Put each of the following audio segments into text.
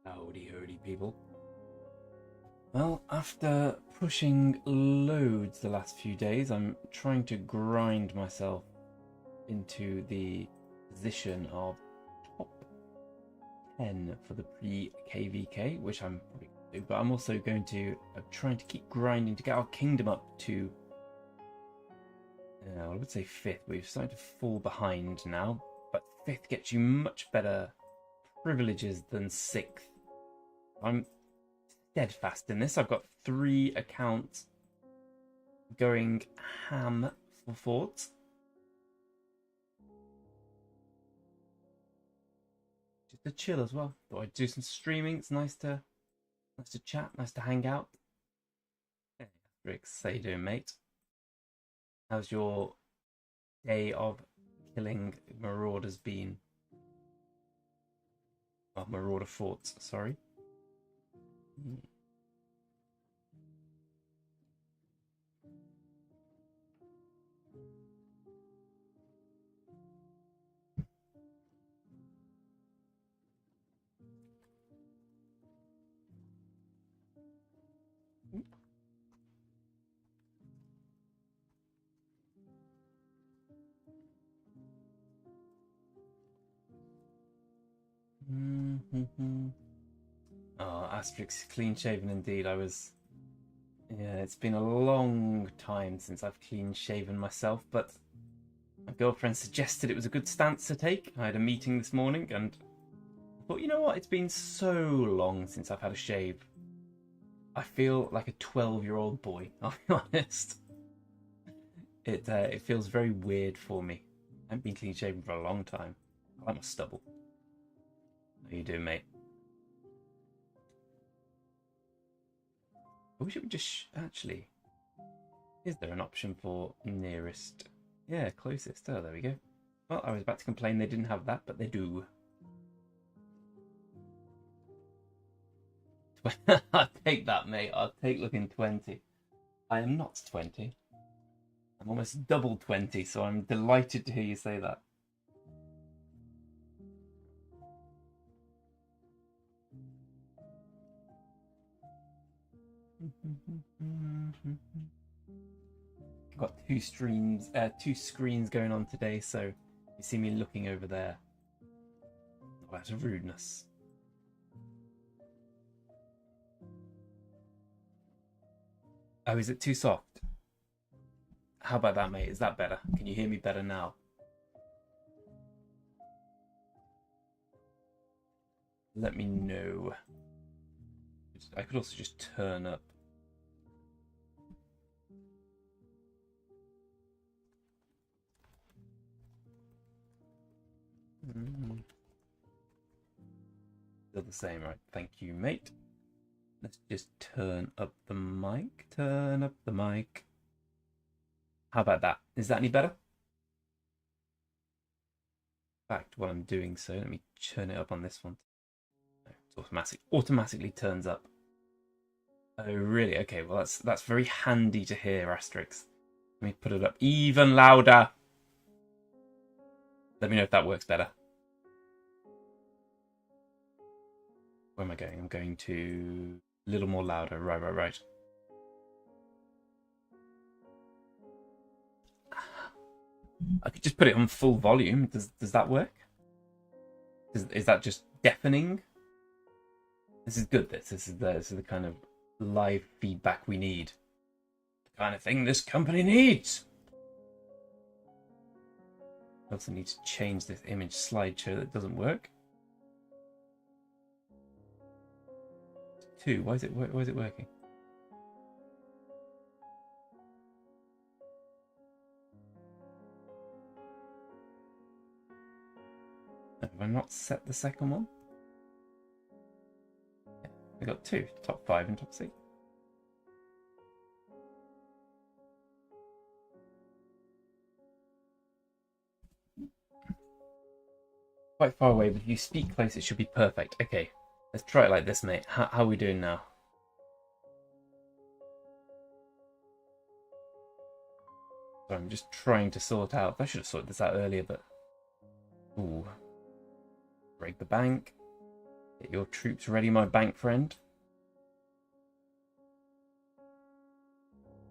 Howdy, howdy, people. Well, after pushing loads the last few days, I'm trying to grind myself into the position of top 10 for the pre-KVK, which I'm probably going to do, but I'm also going to, I'm trying to keep grinding to get our kingdom up to, I would say 5th. We've started to fall behind now, but 5th gets you much better privileges than 6th. I'm steadfast in this. I've got 3 accounts going ham for forts. Just to chill as well. Thought I'd do some streaming. It's nice to chat, nice to hang out. Hey, Rix, how you doing, mate? How's your day of killing marauders been? Well, marauder forts, sorry. Oh, Asterix, clean shaven indeed. Yeah, it's been a long time since I've clean shaven myself, but my girlfriend suggested it was a good stance to take. I had a meeting this morning and I thought, you know what? It's been so long since I've had a shave. I feel like a 12-year-old boy, I'll be honest. It feels very weird for me. I haven't been clean shaven for a long time. I like my stubble. How you doing, mate? I wish it would just actually. Is there an option for nearest? Yeah, closest. Oh, there we go. Well, I was about to complain they didn't have that, but they do. I'll take that, mate. I'll take looking 20. I am not 20. I'm almost double 20, so I'm delighted to hear you say that. Got two screens going on today, so you see me looking over there. Not out of rudeness. Oh, is it too soft? How about that, mate? Is that better? Can you hear me better now? Let me know. I could also just turn up. Still the same, right? Thank you, mate. Let's just turn up the mic. Turn up the mic. How about that? Is that any better? In fact, while I'm doing so, let me turn it up on this one. No, it's automatically turns up. Oh, really? Okay, well, that's very handy to hear, Asterix. Let me put it up even louder. Let me know if that works better. Where am I going? I'm going to a little more louder. Right. I could just put it on full volume. Does that work? Is that just deafening? This is good. This is the kind of live feedback we need. The kind of thing this company needs. I also need to change this image slideshow that doesn't work. 2. Why is it working? Have I not set the second one? Yeah, I got 2, top 5 and top 6. Quite far away, but if you speak close, it should be perfect. Okay, let's try it like this, mate. How are we doing now? So I'm just trying to sort out. I should have sorted this out earlier, but ooh, break the bank. Get your troops ready, my bank friend.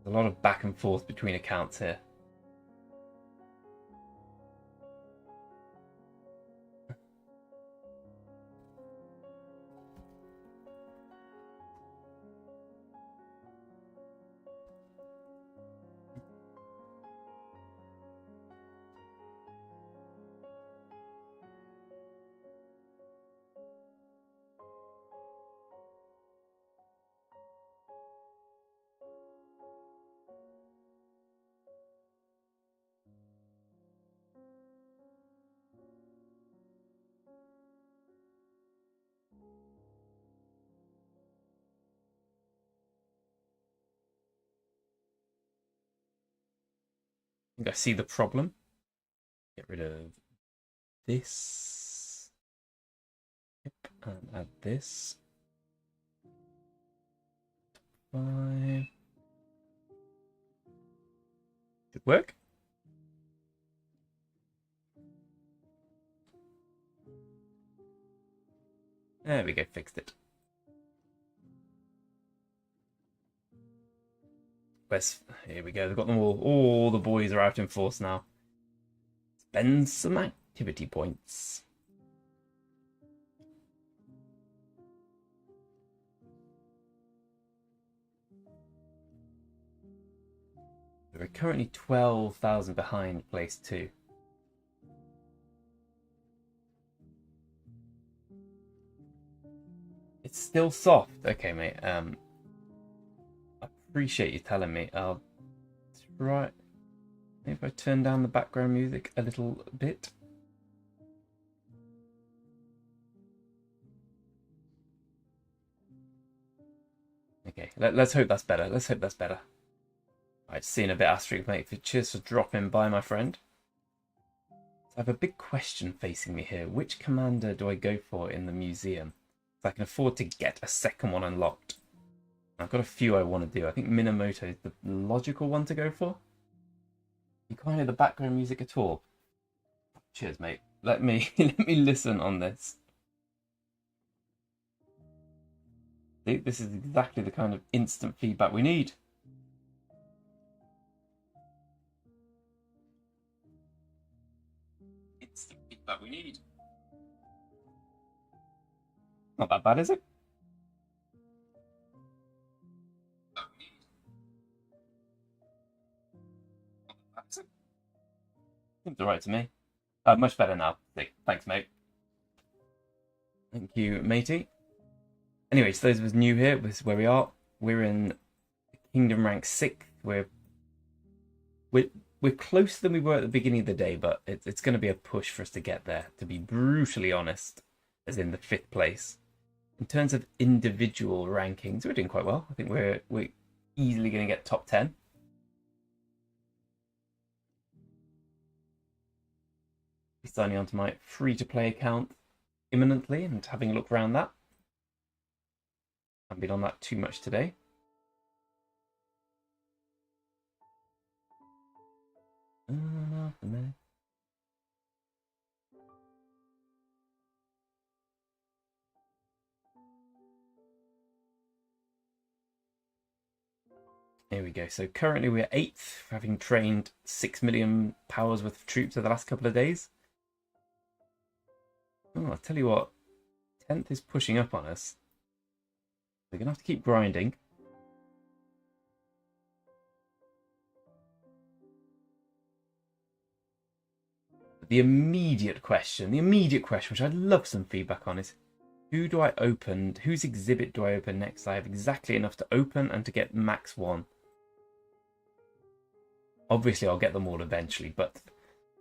There's a lot of back and forth between accounts here. I think I see the problem. Get rid of this. Yep, and add this. 5. Should work. There we go, fixed it. Here we go, they've got them all. All the boys are out in force now. Spend some activity points. We're currently 12,000 behind place 2. It's still soft. Okay, mate. I appreciate you telling me. I'll try. Maybe if I turn down the background music a little bit. Okay, let's hope that's better. Let's hope that's better. I've seen a bit asterisk, mate. Cheers for dropping by, my friend. So I have a big question facing me here. Which commander do I go for in the museum? So I can afford to get a second one unlocked. I've got a few I want to do. I think Minamoto is the logical one to go for. You can't hear the background music at all. Cheers, mate. Let me listen on this. See, this is exactly the kind of instant feedback we need. Instant feedback we need. Not that bad, is it? Seems alright to me. Much better now. Thanks, mate. Thank you, matey. Anyway, so those of us new here, this is where we are. We're in Kingdom rank 6. We're closer than we were at the beginning of the day, but it's going to be a push for us to get there, to be brutally honest, as in the 5th place. In terms of individual rankings, we're doing quite well. I think we're easily going to get top 10. Be signing on to my free-to-play account imminently and having a look around that. I haven't been on that too much today. Here we go. So currently we're 8th, having trained 6 million powers worth of troops over the last couple of days. Oh, I'll tell you what, 10th is pushing up on us. We're going to have to keep grinding. The immediate question, which I'd love some feedback on, is who do I open? Whose exhibit do I open next? I have exactly enough to open and to get max 1. Obviously, I'll get them all eventually, but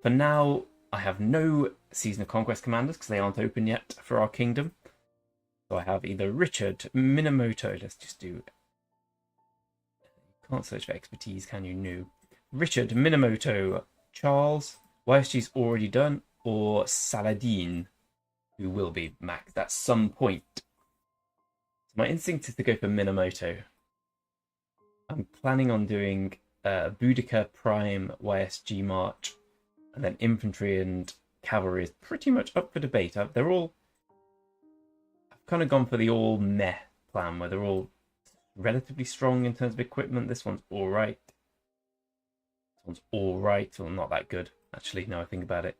for now, I have no Season of Conquest commanders because they aren't open yet for our kingdom. So I have either Richard, Minamoto. Let's just do. You can't search for expertise, can you? No. Richard, Minamoto, Charles. YSG's already done, or Saladin, who will be maxed at some point. So my instinct is to go for Minamoto. I'm planning on doing Boudica Prime YSG March, and then infantry and cavalry is pretty much up for debate. I've kind of gone for the all meh plan, where they're all relatively strong in terms of equipment. This one's all right. This one's all right. Well, not that good, actually, now I think about it.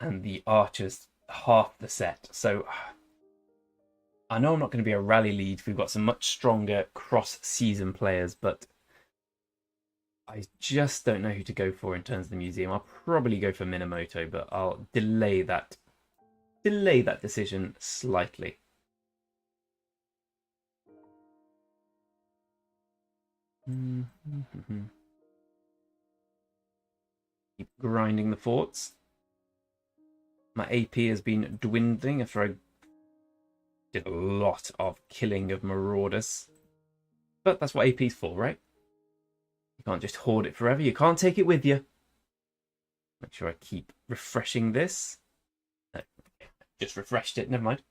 And the archer's half the set. So I know I'm not going to be a rally lead. We've got some much stronger cross-season players, but I just don't know who to go for in terms of the museum. I'll probably go for Minamoto, but I'll delay that decision slightly. Keep grinding the forts. My AP has been dwindling after I did a lot of killing of Marauders. But that's what AP's for, right? You can't just hoard it forever. You can't take it with you. Make sure I keep refreshing this. No, just refreshed it. Never mind.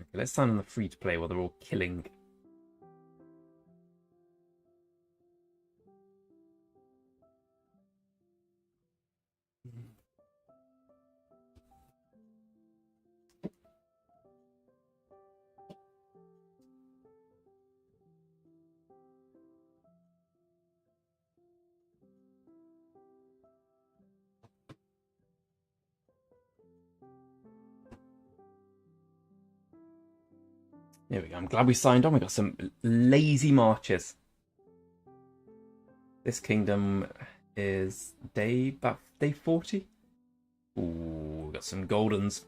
Okay, let's sign on the free-to-play while they're all killing. There we go. I'm glad we signed on. We got some lazy marches. This kingdom is about day 40. Ooh, got some goldens.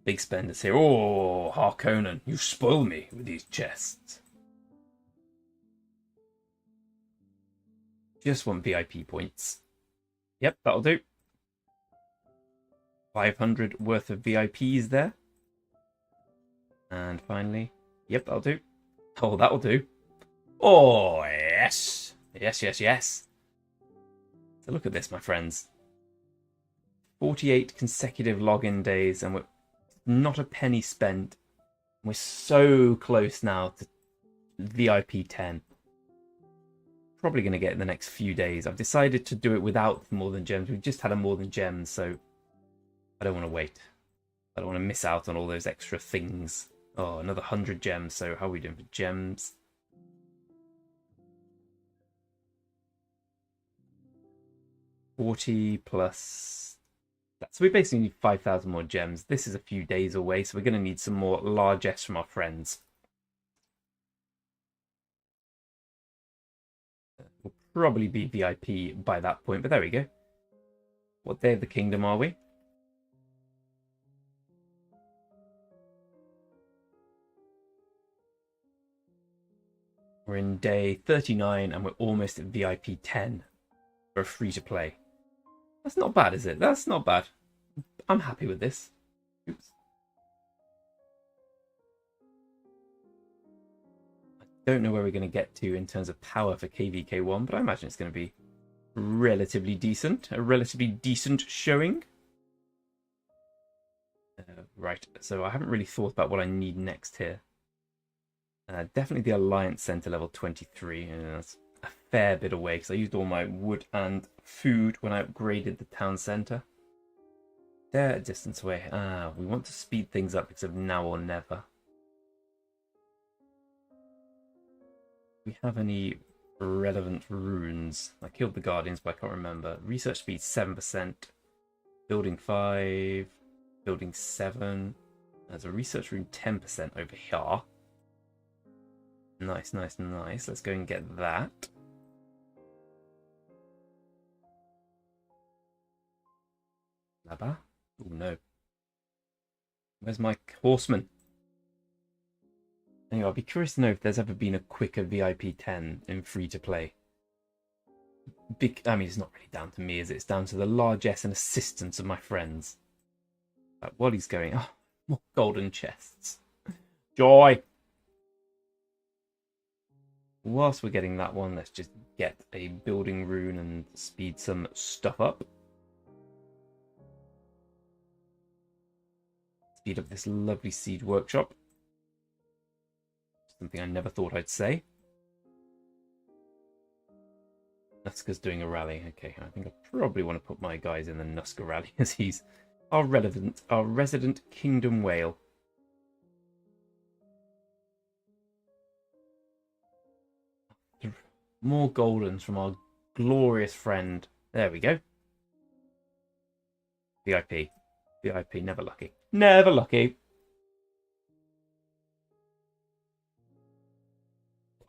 Big spenders here. Oh, Harkonnen, you spoil me with these chests. Just want VIP points. Yep, that'll do. 500 worth of VIPs there. And finally, yep, that'll do. Oh, that'll do. Oh, yes. Yes, yes, yes. So look at this, my friends. 48 consecutive login days, and we're not a penny spent. We're so close now to VIP 10. Probably going to get in the next few days. I've decided to do it without more than gems. We've just had a more than gems, so I don't want to wait. I don't want to miss out on all those extra things. Oh, another 100 gems. So how are we doing for gems? $40 plus. So we basically need 5,000 more gems. This is a few days away, so we're going to need some more largesse from our friends. We'll probably be VIP by that point, but there we go. What day of the kingdom are we? We're in day 39 and we're almost at VIP 10 for a free-to-play. That's not bad, is it? That's not bad. I'm happy with this. Oops. I don't know where we're going to get to in terms of power for KVK1, but I imagine it's going to be relatively decent. A relatively decent showing. Right, so I haven't really thought about what I need next here. Definitely the Alliance Center level 23. That's a fair bit away because I used all my wood and food when I upgraded the town center. They're a distance away. We want to speed things up because of now or never. Do we have any relevant runes? I killed the Guardians, but I can't remember. Research speed 7%. Building 5. Building 7. There's a research rune 10% over here. Nice, nice, nice. Let's go and get that. Laba? Oh no. Where's my horseman? Anyway, I'll be curious to know if there's ever been a quicker VIP 10 in free to play. I mean, it's not really down to me, is it? It's down to the largesse and assistance of my friends. While he's going, oh, more golden chests. Joy! Whilst we're getting that one, let's just get a building rune and speed some stuff up. Speed up this lovely seed workshop. Something I never thought I'd say. Nuska's doing a rally. Okay, I think I probably want to put my guys in the Nuska rally as he's our resident Kingdom Whale. More goldens from our glorious friend. There we go. VIP. VIP, never lucky. Never lucky.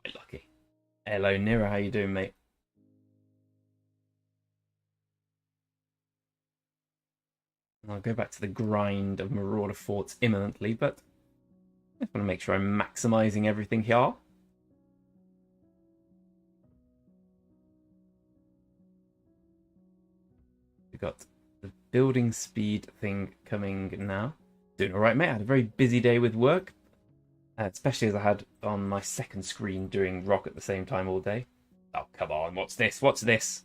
Quite lucky. Hello, Nira, how you doing, mate? I'll go back to the grind of Marauder forts imminently, but I just want to make sure I'm maximizing everything here. We've got the building speed thing coming now. Doing all right, mate. I had a very busy day with work, especially as I had on my second screen doing rock at the same time all day. Oh, come on. What's this? What's this?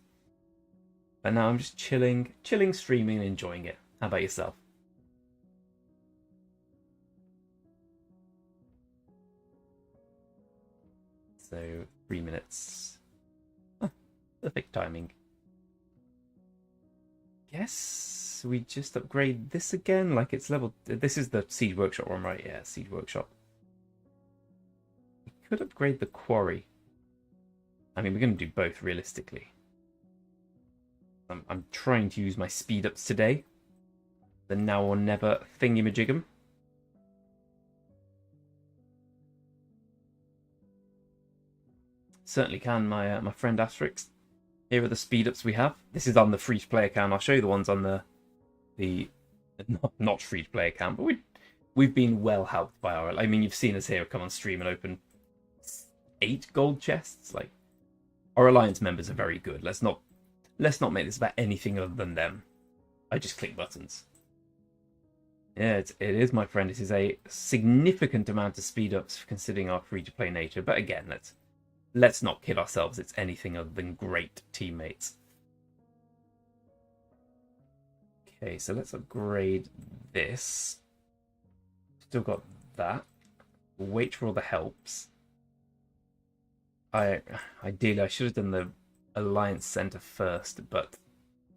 But now I'm just chilling, streaming and enjoying it. How about yourself? So 3 minutes. Perfect timing. Yes, we just upgrade this again. Like it's level. This is the Siege Workshop one, right? Yeah, Siege Workshop. We could upgrade the Quarry. I mean, we're going to do both realistically. I'm trying to use my speed ups today. The now or never thingy-majig'em. Certainly can, my friend Asterix. Here are the speed ups we have. This is on the free to play account. I'll show you the ones on the not free to play account, but we've been well helped by our. I mean, you've seen us here come on stream and open 8 gold chests. Like our alliance members are very good. Let's not make this about anything other than them. I just click buttons. Yeah, it is, my friend. This is a significant amount of speed ups considering our free to play nature. But again, let's not kid ourselves. It's anything other than great teammates. Okay, so let's upgrade this. Still got that. Wait for all the helps. Ideally, I should have done the Alliance Center first, but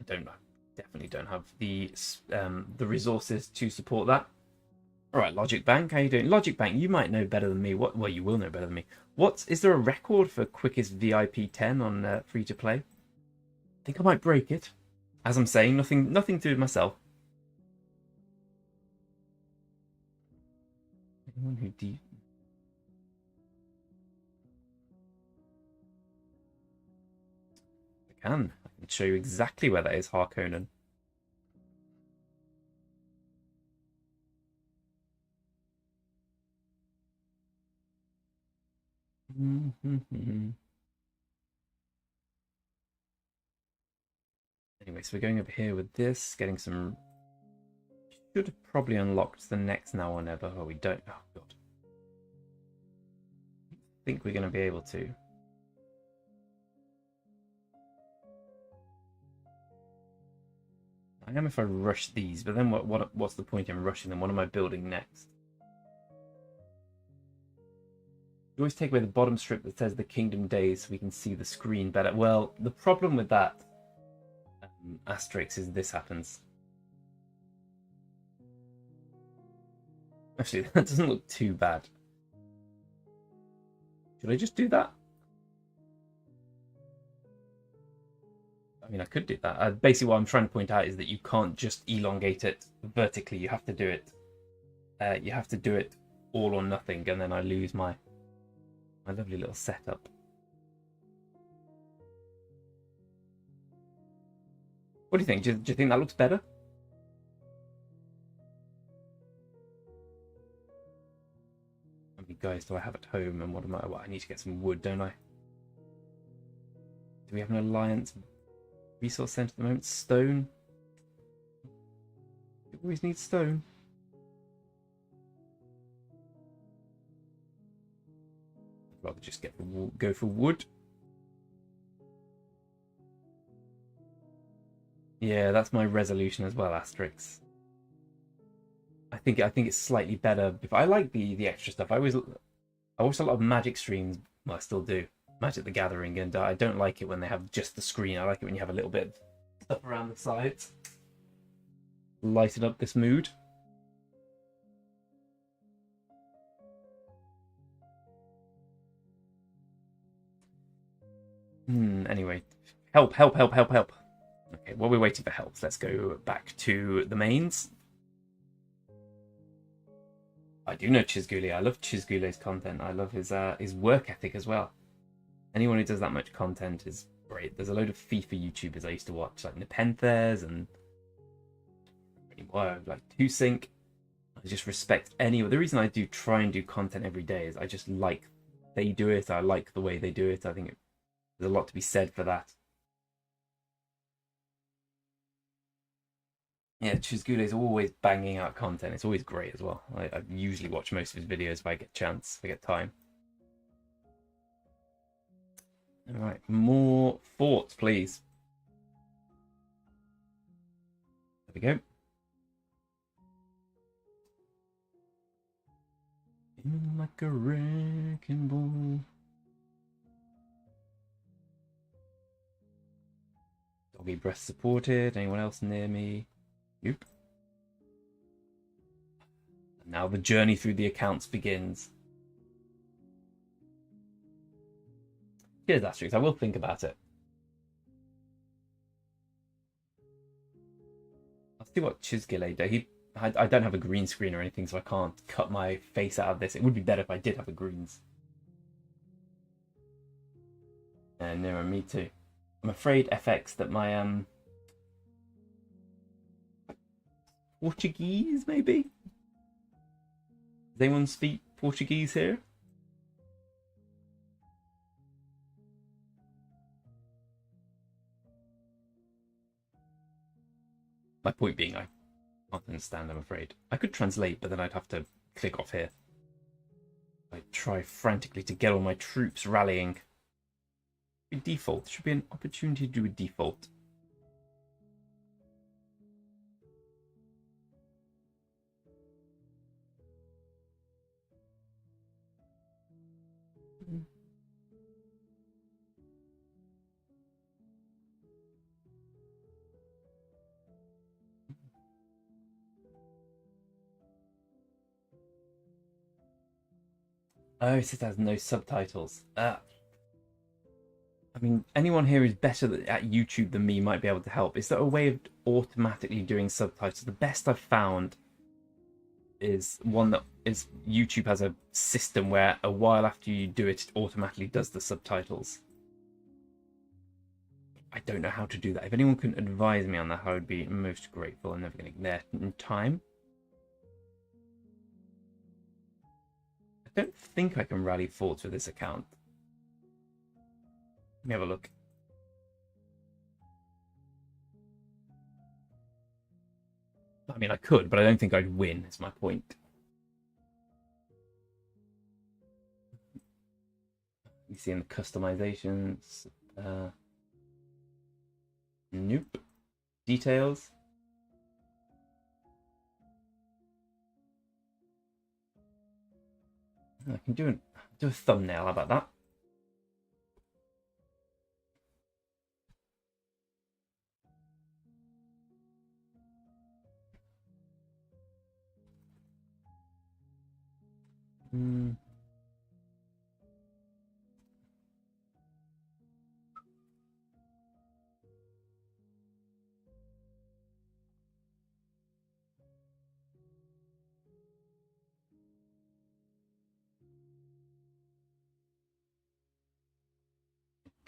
I don't know. Definitely don't have the resources to support that. All right, Logic Bank, how you doing? Logic Bank, you might know better than me. Well, you will know better than me. Is there a record for quickest VIP 10 on free to play? I think I might break it. As I'm saying, nothing to do with myself. Anyone who I can show you exactly where that is, Harkonnen. Anyway, so we're going over here with this, getting some. Should have probably unlocked the next now or never. Oh, we don't. Oh god. I think we're going to be able to. I am if I rush these, but then what's the point in rushing them? What am I building next? You always take away the bottom strip that says the Kingdom Days so we can see the screen better. Well, the problem with that asterisk is this happens. Actually, that doesn't look too bad. Should I just do that? I mean, I could do that. Basically, what I'm trying to point out is that you can't just elongate it vertically. You have to do it. You have to do it all or nothing, and then I lose my lovely little setup. What do you think? Do you think that looks better? How many guys do I have at home, and what am I? Well, I need to get some wood, don't I? Do we have an alliance resource center at the moment? Stone. You always need stone. I'd rather just go for wood. Yeah, that's my resolution as well, Asterix. I think it's slightly better. If I like the extra stuff, I always I watch a lot of Magic streams. Well, I still do. Magic the Gathering, and I don't like it when they have just the screen. I like it when you have a little bit of stuff around the sides. Lighten up this mood. Anyway, help. Okay, while we're waiting for help, let's go back to the mains. I do know Chizgule. I love Chizgule's content. I love his work ethic as well. Anyone who does that much content is great. There's a load of FIFA YouTubers I used to watch, like Nepenthes and like 2Sync. I just respect any. The reason I do try and do content every day is I just like they do it. I like the way they do it. I think there's a lot to be said for that. Yeah, Chizgule is always banging out content. It's always great as well. I usually watch most of his videos if I get chance, if I get time. All right, more forts, please. There we go. Like a wrecking ball. Doggy breath supported. Anyone else near me? Nope. And now the journey through the accounts begins. Cheers, Asterix. I will think about it. I'll see what Chizgile does. I don't have a green screen or anything, so I can't cut my face out of this. It would be better if I did have a greens. And no, me too. I'm afraid, FX, that my Portuguese, maybe? Does anyone speak Portuguese here? My point being, I can't understand, I'm afraid. I could translate, but then I'd have to click off here. I try frantically to get all my troops rallying. Default. Should be an opportunity to do a default. Oh, it says it has no subtitles. I mean, anyone here who's better at YouTube than me might be able to help. Is there a way of automatically doing subtitles? The best I've found is one that is YouTube has a system where a while after you do it, it automatically does the subtitles. I don't know how to do that. If anyone can advise me on that, I would be most grateful. I'm never going to get there in time. I don't think I can rally forts with this account. Let me have a look. I mean, I could, but I don't think I'd win, is my point. You see in the customizations. Nope. Details. I can do a thumbnail. How about that?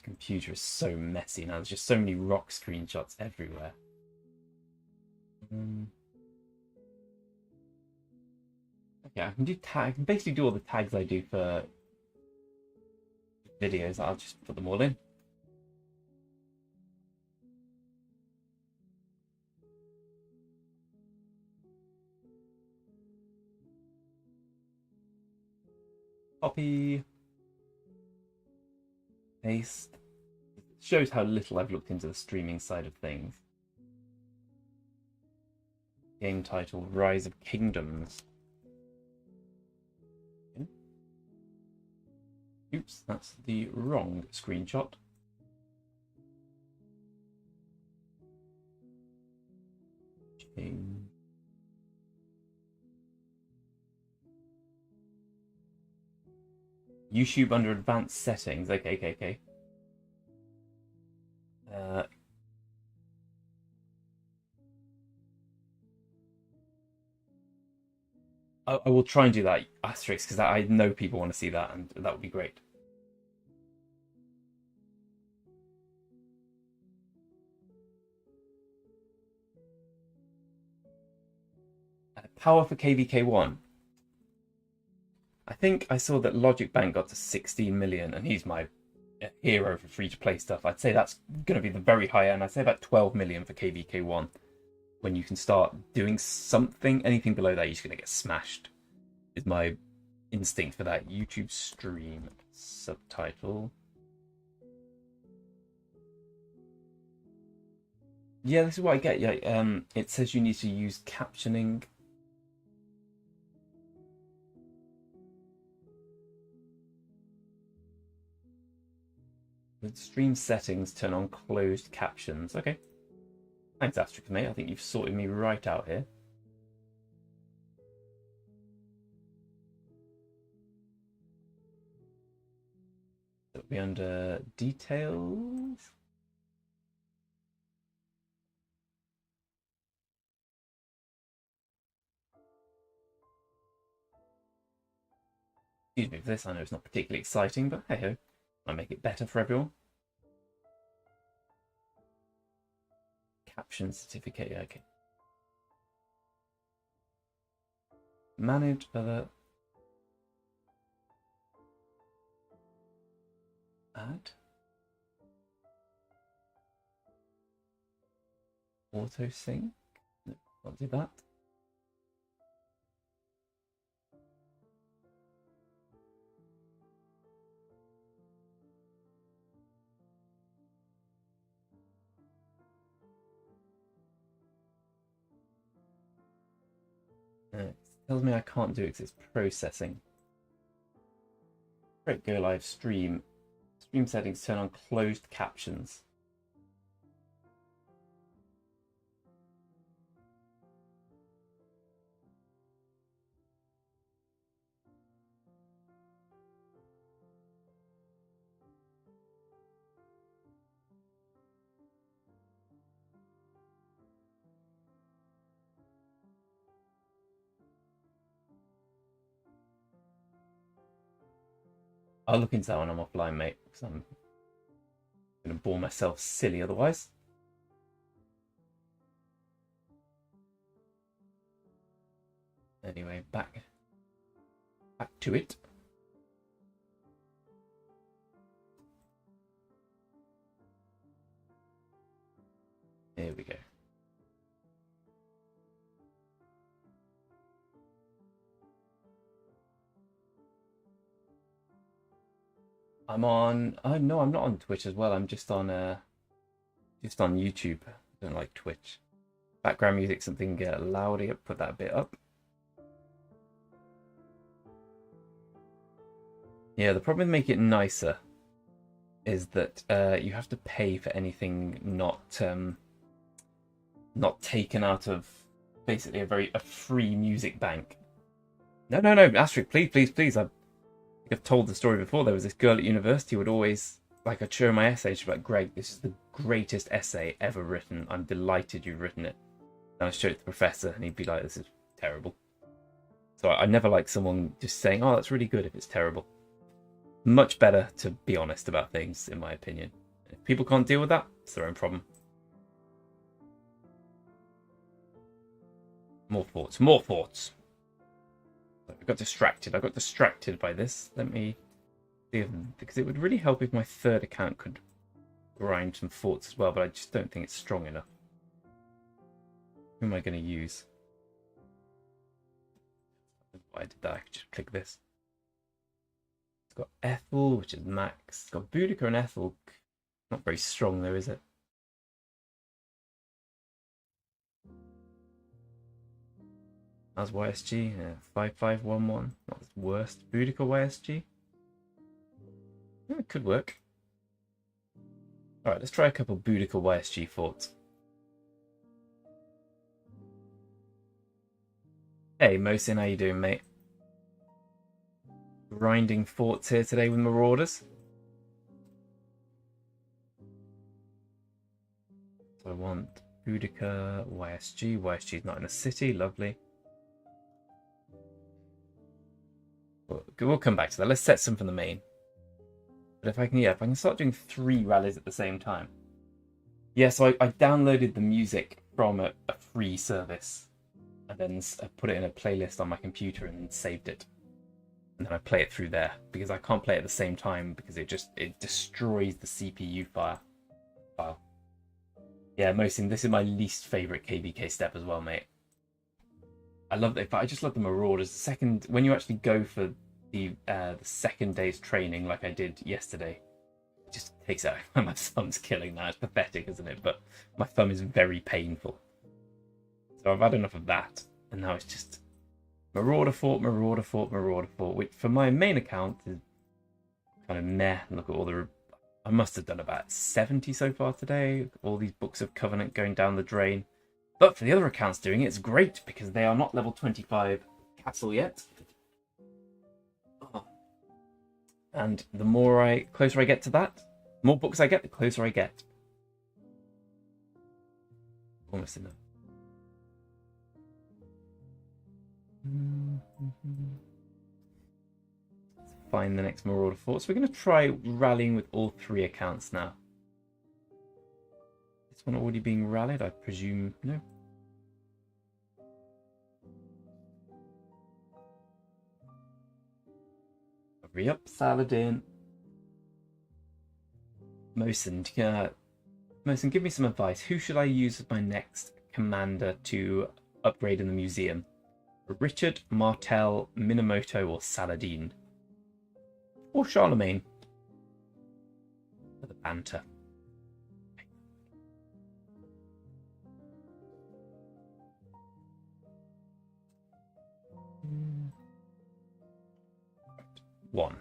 Computer is so messy now. There's just so many rock screenshots everywhere. Okay, I can do tag. I can basically do all the tags I do for videos. I'll just put them all in. Copy. Paste. Shows how little I've looked into the streaming side of things. Game title, Rise of Kingdoms. Okay. Oops, that's the wrong screenshot. Change. YouTube under advanced settings. Okay. I will try and do that asterisk because I know people want to see that, and that would be great. Power for KVK1. I think I saw that Logic Bank got to 16 million, and he's my hero for free-to-play stuff. I'd say that's going to be the very high end. I'd say about 12 million for KVK1. When you can start doing something, anything below that, you're just going to get smashed. Is my instinct for that. YouTube stream subtitle. Yeah, this is what I get. Yeah, it says you need to use captioning. With stream settings, turn on closed captions. Okay. Thanks, Asterix, mate. I think you've sorted me right out here. It'll be under details. Excuse me for this. I know it's not particularly exciting, but hey ho, I make it better for everyone. Caption certificate. Okay. Manage other. Add. Auto sync. No, I'll do that. It tells me I can't do it because it's processing. Great, go live stream. Stream settings, turn on closed captions. I'll look into that when I'm offline, mate, because I'm going to bore myself silly otherwise. Anyway, back to it. Here we go. I'm on. Oh no, I'm not on Twitch as well. I'm just on YouTube. I don't like Twitch. Background music, something louder. Put that bit up. Yeah, the problem with making it nicer is that you have to pay for anything not taken out of basically a free music bank. No, Astrid, please. I've told the story before. There was this girl at university who would always, like, I'd show my essay. She'd be like, Greg, this is the greatest essay ever written. I'm delighted you've written it. And I'd show it to the professor, and he'd be like, this is terrible. So I never like someone just saying, oh, that's really good if it's terrible. Much better to be honest about things, in my opinion. If people can't deal with that, it's their own problem. More thoughts. I got distracted by this. Let me see if, because it would really help if my third account could grind some thoughts as well, but I just don't think it's strong enough. Who am I going to use? Why did that? I could just click this. It's got Ethel, which is max. It's got Boudica and Ethel. Not very strong though, is it? That's YSG, yeah, 5511. Not the worst. Boudica YSG. It could work. Alright, let's try a couple Boudica YSG forts. Hey, Mosin, how you doing, mate? Grinding forts here today with Marauders. So I want Boudica, YSG. YSG is not in the city, lovely. We'll come back to that. Let's set some from the main. But if I can start doing 3 rallies at the same time. Yeah, so I downloaded the music from a free service and then I put it in a playlist on my computer and saved it. And then I play it through there because I can't play it at the same time because it destroys the CPU file. Yeah, Mosin, this is my least favourite KBK step as well, mate. I love it, but I just love the Marauders. When you actually go for the second day's training, like I did yesterday, it just takes out my thumb's killing now. It's pathetic, isn't it? But my thumb is very painful. So I've had enough of that, and now it's just Marauder fort, Marauder fort, Marauder fort, which for my main account is kind of meh. Look at all the... I must have done about 70 so far today. All these books of Covenant going down the drain. But for the other accounts doing it, it's great because they are not level 25 castle yet. Oh. And the closer I get to that, the more books I get, the closer I get. Almost enough. Let's find the next Marauder fort. So we're going to try rallying with all 3 accounts now. This one already being rallied, I presume. No. Hurry up, Saladin. Mosin, give me some advice. Who should I use as my next commander to upgrade in the museum? Richard, Martel, Minamoto, or Saladin? Or Charlemagne? For the banter. One.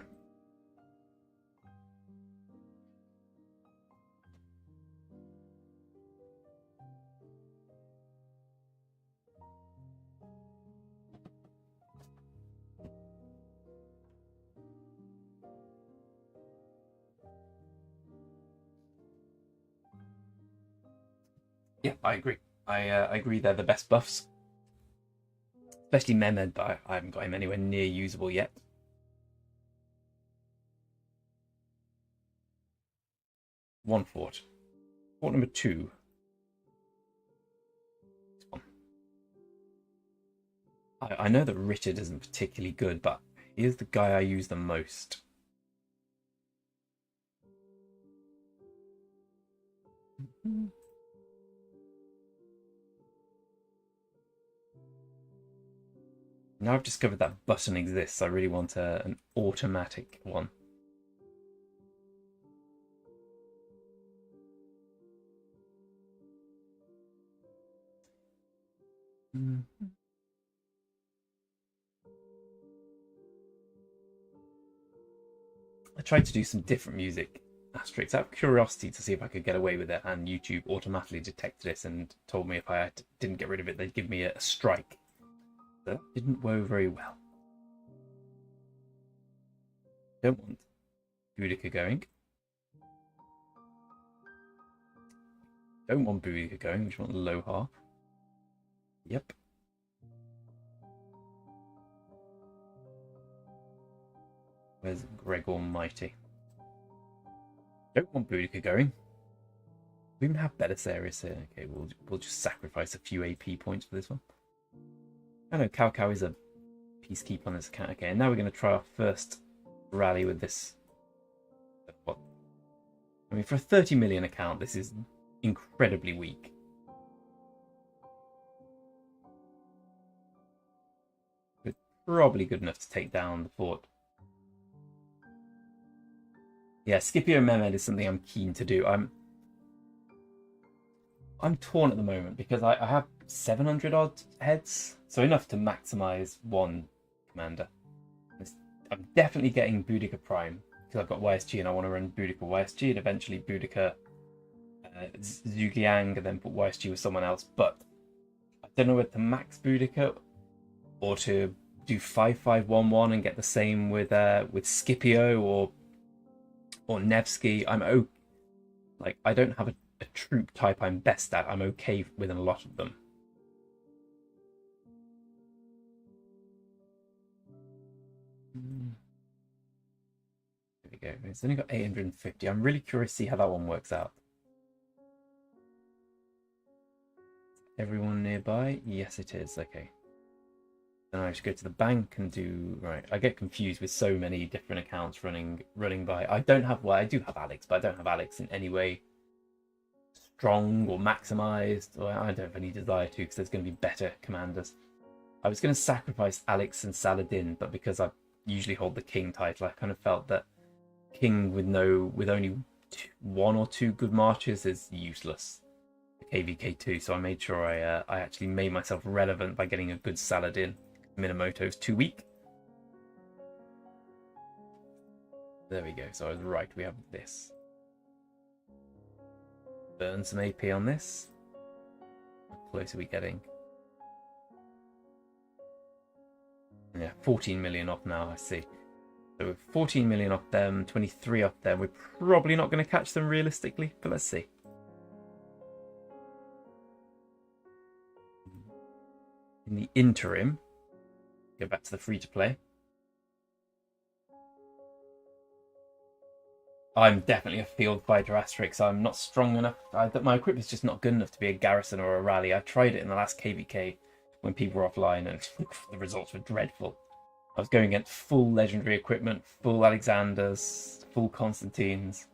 Yeah, I agree. I agree they're the best buffs. Especially Mehmed, but I haven't got him anywhere near usable yet. One fort. Fort number 2. I know that Richard isn't particularly good, but he is the guy I use the most. Now I've discovered that button exists, I really want an automatic one. I tried to do some different music, asterisks, out of curiosity to see if I could get away with it, and YouTube automatically detected it and told me if I didn't get rid of it, they'd give me a strike. So that didn't go very well. Don't want Boudica going. Don't want Boudica going, we just want Lohar. Yep. Where's Gregor Mighty? Don't want Boudica going. We even have Belisarius here. Okay, we'll just sacrifice a few AP points for this one. I know Cao is a peacekeeper on this account. Okay, and now we're going to try our first rally with this. What? I mean, for a 30 million account, this is incredibly weak. But probably good enough to take down the fort. Yeah, Scipio Mehmed is something I'm keen to do. I'm torn at the moment because I have 700 odd heads, so enough to maximize one commander. I'm definitely getting Boudica Prime because I've got YSG and I want to run Boudica YSG and eventually Boudica Zhuliang and then put YSG with someone else. But I don't know whether to max Boudica or to do 5-5-1-1 and get the same with Scipio or Nevsky. I don't have a troop type I'm best at. I'm okay with a lot of them. There we go. It's only got 850. I'm really curious to see how that one works out. Everyone nearby? Yes, it is. Okay. Then I just go to the bank and do... Right, I get confused with so many different accounts running by. I do have Alex, but I don't have Alex in any way strong or maximized. Or I don't have any desire to, because there's going to be better commanders. I was going to sacrifice Alex and Saladin, but because I usually hold the king title, I kind of felt that king with only one or two good marches is useless. KVK2, so I made sure I actually made myself relevant by getting a good Saladin. Minamoto's too weak. There we go, so I was right, we have this. Burn some AP on this. How close are we getting? Yeah, 14 million off now, I see. So we're 14 million off them, 23 off them. We're probably not going to catch them realistically, but let's see. In the interim, go back to the free-to-play. I'm definitely a field fighter asterisk. I'm not strong enough. My equipment's just not good enough to be a garrison or a rally. I tried it in the last KVK when people were offline and the results were dreadful. I was going against full legendary equipment, full Alexanders, full Constantines.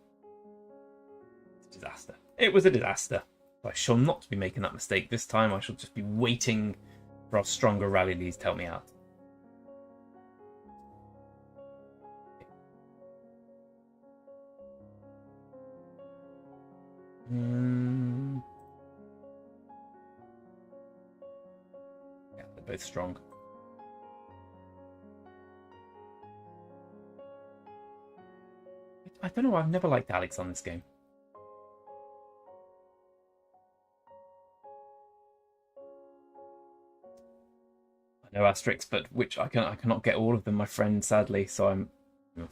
It's a disaster. It was a disaster. I shall not be making that mistake this time. I shall just be waiting for our stronger rally leads to help me out. Yeah, they're both strong. I don't know, I've never liked Alex on this game. I know asterisks, but which I cannot get all of them, my friend, sadly, so I'm no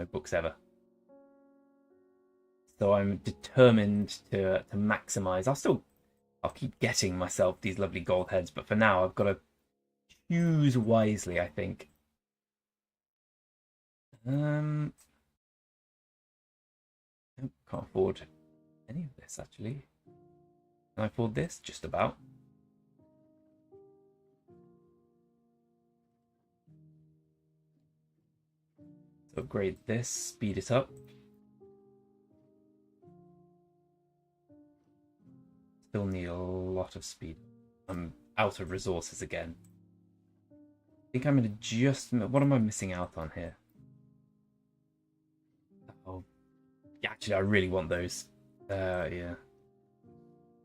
books ever. So I'm determined to maximize. I'll keep getting myself these lovely gold heads, but for now I've got to choose wisely, I think. Can't afford any of this, actually. Can I afford this? Just about. So upgrade this, speed it up. Still need a lot of speed. I'm out of resources again. I think I'm going to just... What am I missing out on here? Oh, yeah, actually, I really want those. Yeah.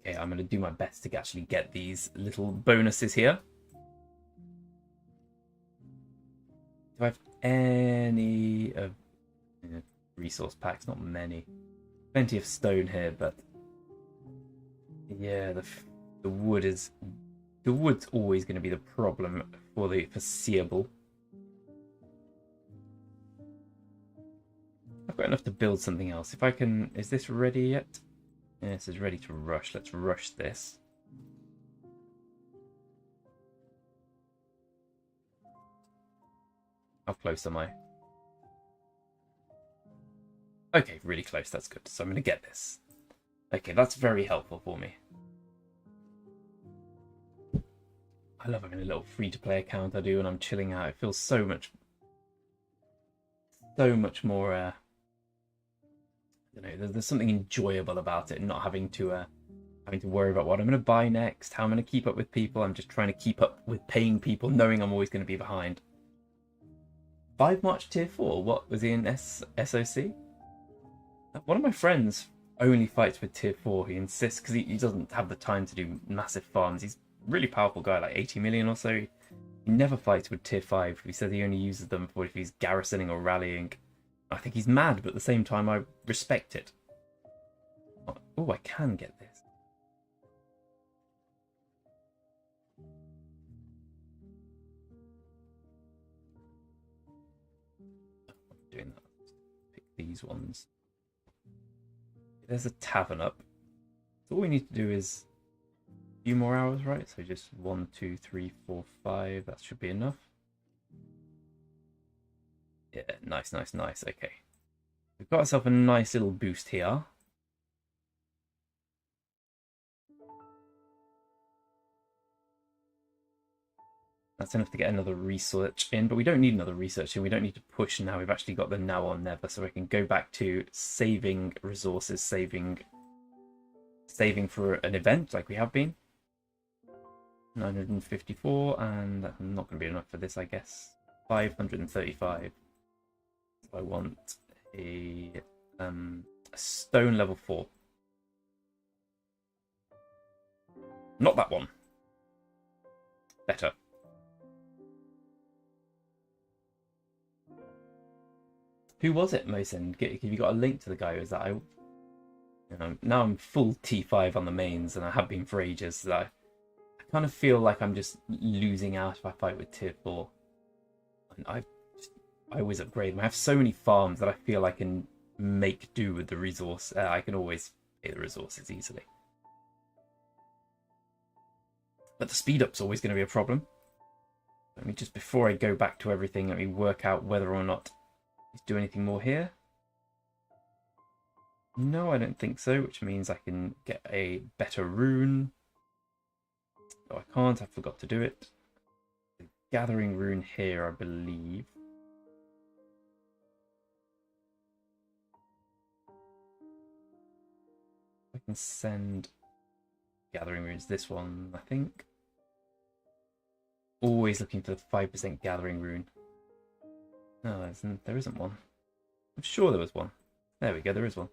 Okay, I'm going to do my best to actually get these little bonuses here. Do I have any of resource packs? Not many. Plenty of stone here, but yeah, the wood's always going to be the problem for the foreseeable. I've got enough to build something else. If I can, is this ready yet? Yeah, this is ready to rush. Let's rush this. How close am I? Okay, really close. That's good. So I'm going to get this. Okay, that's very helpful for me. I love having a little free-to-play account I do when I'm chilling out. It feels so much more. I don't know. There's something enjoyable about it, not having to worry about what I'm going to buy next, how I'm going to keep up with people. I'm just trying to keep up with paying people, knowing I'm always going to be behind. 5 March Tier 4. What was he in SOC? One of my friends only fights with Tier 4. He insists because he doesn't have the time to do massive farms. He's a really powerful guy, like 80 million or so. He never fights with Tier 5. He says he only uses them for if he's garrisoning or rallying. I think he's mad, but at the same time I respect it. Oh, I can get this. I'm doing that. Pick these ones. There's a tavern up. So all we need to do is a few more hours, right? So just 1, 2, 3, 4, 5. That should be enough. Yeah, nice, nice, nice. Okay. We've got ourselves a nice little boost here. That's enough to get another research in, but we don't need another research in. We don't need to push now. We've actually got the now or never, so I can go back to saving resources, saving for an event like we have been. 954, and that's not going to be enough for this, I guess. 535. So I want a stone level 4. Not that one. Better. Who was it, Mosen? Have you got a link to the guy? Or is that now I'm full T5 on the mains, and I have been for ages. So I kind of feel like I'm just losing out if I fight with tier 4. And I always upgrade them. I have so many farms that I feel I can make do with the resource. I can always pay the resources easily. But the speed up's always going to be a problem. Let me just, before I go back to everything, let me work out whether or not he's do anything more here. No, I don't think so, which means I can get a better rune. No, I can't. I forgot to do it. The gathering rune here, I believe. I can send gathering runes. This one, I think. Always looking for the 5% gathering rune. No, there isn't one. I'm sure there was one. There we go, there is one.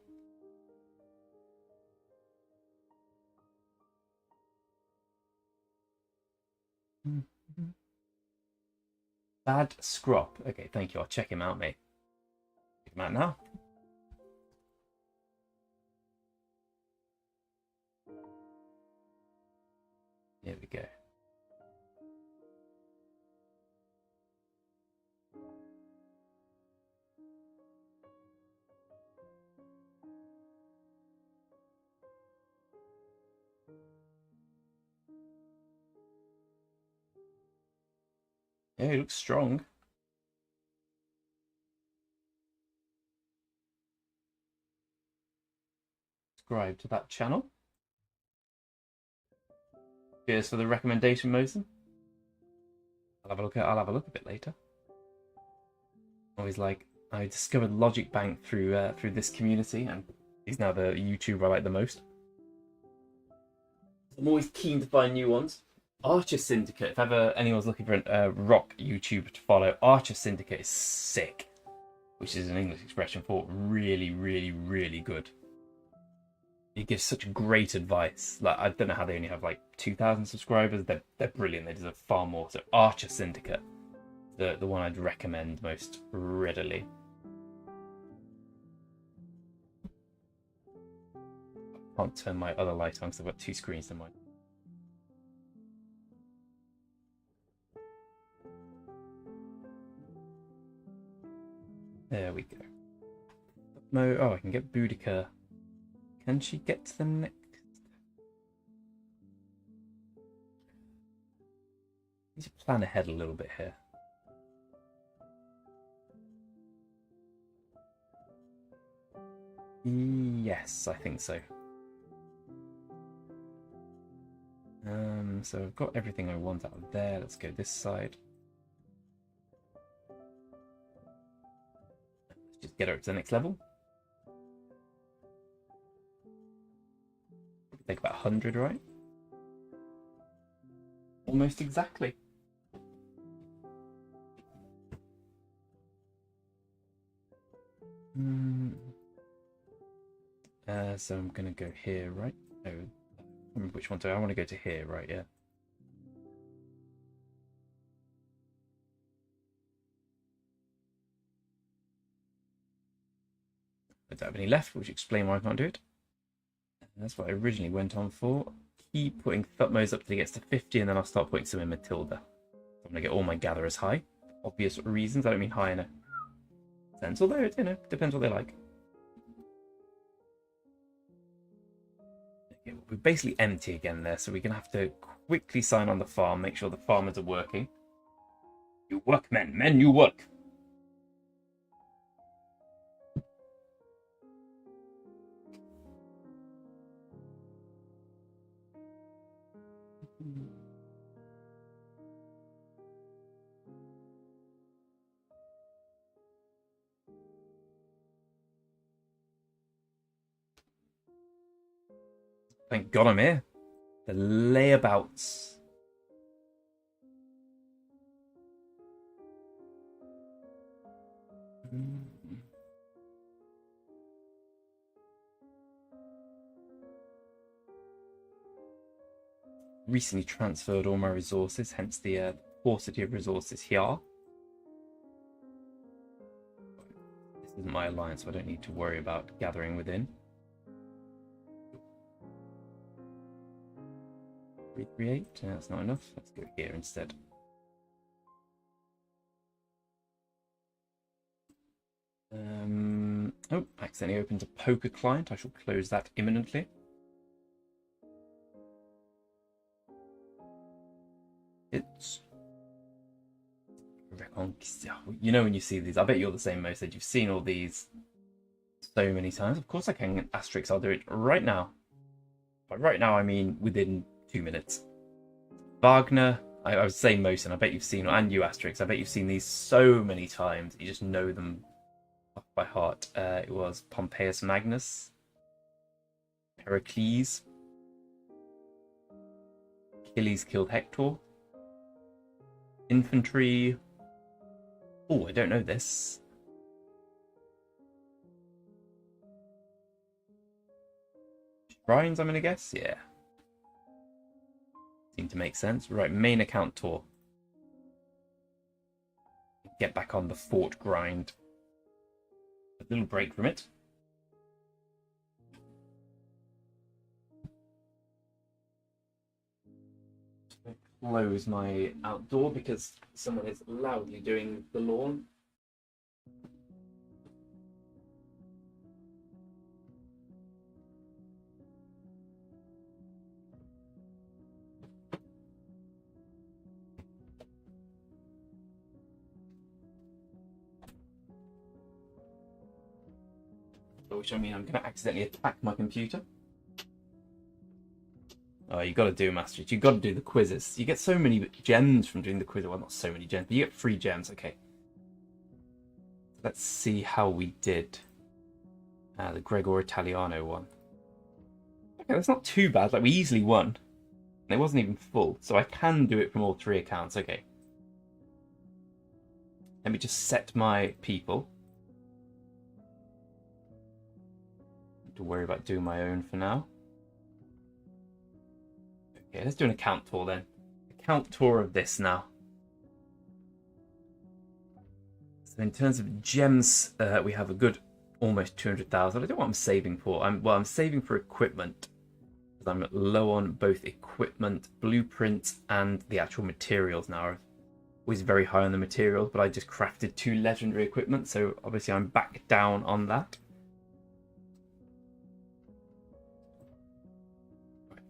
Bad Scrop. Okay, thank you. I'll check him out, mate. Check him out now. Here we go. Yeah, he looks strong. Subscribe to that channel. Cheers for the recommendation, Mosen. I'll have a look a bit later. Always like, I discovered Logic Bank through this community, and he's now the YouTuber I like the most. I'm always keen to find new ones. Archer Syndicate, if ever anyone's looking for a rock YouTuber to follow, Archer Syndicate is sick, which is an English expression for really, really, really good. He gives such great advice. Like, I don't know how they only have like 2,000 subscribers. They're brilliant. They deserve far more. So Archer Syndicate, the one I'd recommend most readily. I can't turn my other light on because I've got 2 screens in mine. There we go. Oh, I can get Boudica. Can she get to the next? I need to plan ahead a little bit here. Yes, I think so. So I've got everything I want out of there. Let's go this side. Let's just get her up to the next level. Take about 100, right? Almost exactly. So I'm gonna go here, right? Oh, I remember which one. I want to go to here, right? Yeah. I don't have any left, which explains why I can't do it. And that's what I originally went on for. Keep putting Thutmose up till he gets to 50, and then I'll start putting some in Matilda. I'm going to get all my gatherers high. Obvious reasons. I don't mean high in a sense, although it, depends what they like. Okay, we're basically empty again there, so we're going to have to quickly sign on the farm, make sure the farmers are working. You work, men. Men, you work. Thank God I'm here. The layabouts. Recently transferred all my resources, hence the paucity of resources here. This isn't my alliance, so I don't need to worry about gathering within. 338, that's not enough. Let's go here instead. Oh, accidentally opened a poker client. I shall close that imminently. It's you know when you see these, I bet you're the same, Mo said. You've seen all these so many times. Of course I can. Asterix, I'll do it right now. By right now, I mean within 2 minutes. Wagner, I would say most, and I bet you've seen, and you, Asterix, I bet you've seen these so many times. You just know them off by heart. It was Pompeius Magnus, Heracles, Achilles killed Hector, infantry. Oh, I don't know this. Shrines, I'm going to guess? Yeah. Seem to make sense. Right, main account tour. Get back on the fort grind. A little break from it. Close my outdoor because someone is loudly doing the lawn. Which I mean I'm going to accidentally attack my computer. Oh, you got to do Master. You got to do the quizzes. You get so many gems from doing the quiz. Well, not so many gems, but you get 3 gems. Okay. Let's see how we did. The Gregor Italiano one. Okay, that's not too bad. Like, we easily won. And it wasn't even full. So I can do it from all 3 accounts. Okay. Let me just set my people. Not to worry about doing my own for now. Okay, let's do an account tour then. Account tour of this now. So in terms of gems, we have a good almost 200,000. I don't know what I'm saving for. I'm saving for equipment. Because I'm low on both equipment, blueprints, and the actual materials now. I'm always very high on the materials, but I just crafted 2 legendary equipment, so obviously I'm back down on that.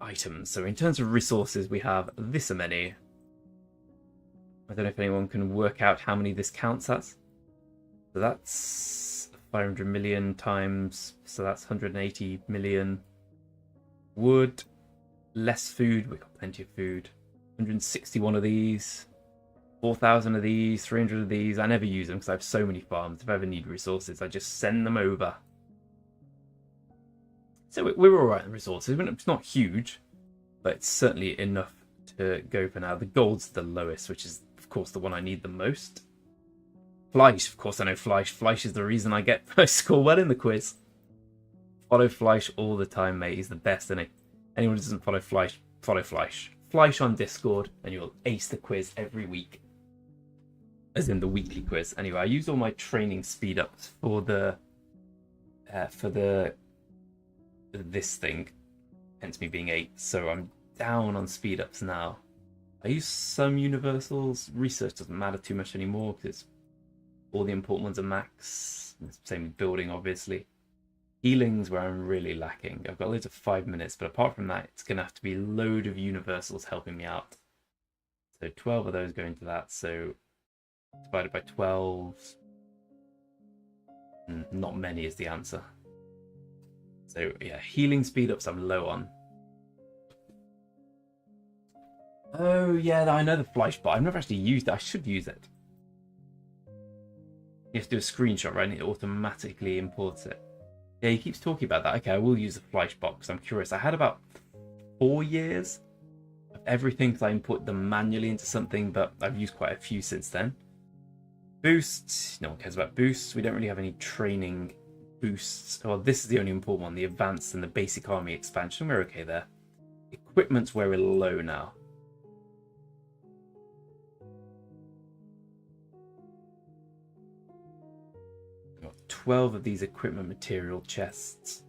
Items. So in terms of resources, we have this many. I don't know if anyone can work out how many this counts as. So that's 500 million times, so that's 180 million. Wood, less food, we've got plenty of food. 161 of these, 4,000 of these, 300 of these. I never use them because I have so many farms. If I ever need resources, I just send them over. So we're all right in resources. It's not huge, but it's certainly enough to go for now. The gold's the lowest, which is, of course, the one I need the most. Fleisch, of course I know Fleisch. Fleisch is the reason I score well in the quiz. Follow Fleisch all the time, mate. He's the best, isn't he? Anyone who doesn't follow Fleisch, follow Fleisch. Fleisch on Discord, and you'll ace the quiz every week. As in the weekly quiz. Anyway, I use all my training speed ups for the for this thing, hence me being 8. So I'm down on speed ups now. I use some universals. Research doesn't matter too much anymore because all the important ones are max. Same with building, obviously. Healing's where I'm really lacking. I've got loads of 5 minutes, but apart from that, it's going to have to be a load of universals helping me out. So 12 of those go into that, so divided by 12. Not many is the answer. So yeah, healing speed ups I'm low on. Oh yeah, I know the Fleischbot. I've never actually used it. I should use it. You have to do a screenshot, right? And it automatically imports it. Yeah, he keeps talking about that. Okay, I will use the Fleischbot because I'm curious. I had about 4 years of everything because I input them manually into something, but I've used quite a few since then. Boosts. No one cares about boosts. We don't really have any training boosts. Well, this is the only important one. The advanced and the basic army expansion. We're okay there. Equipment's where we're low now. We've got 12 of these equipment material chests.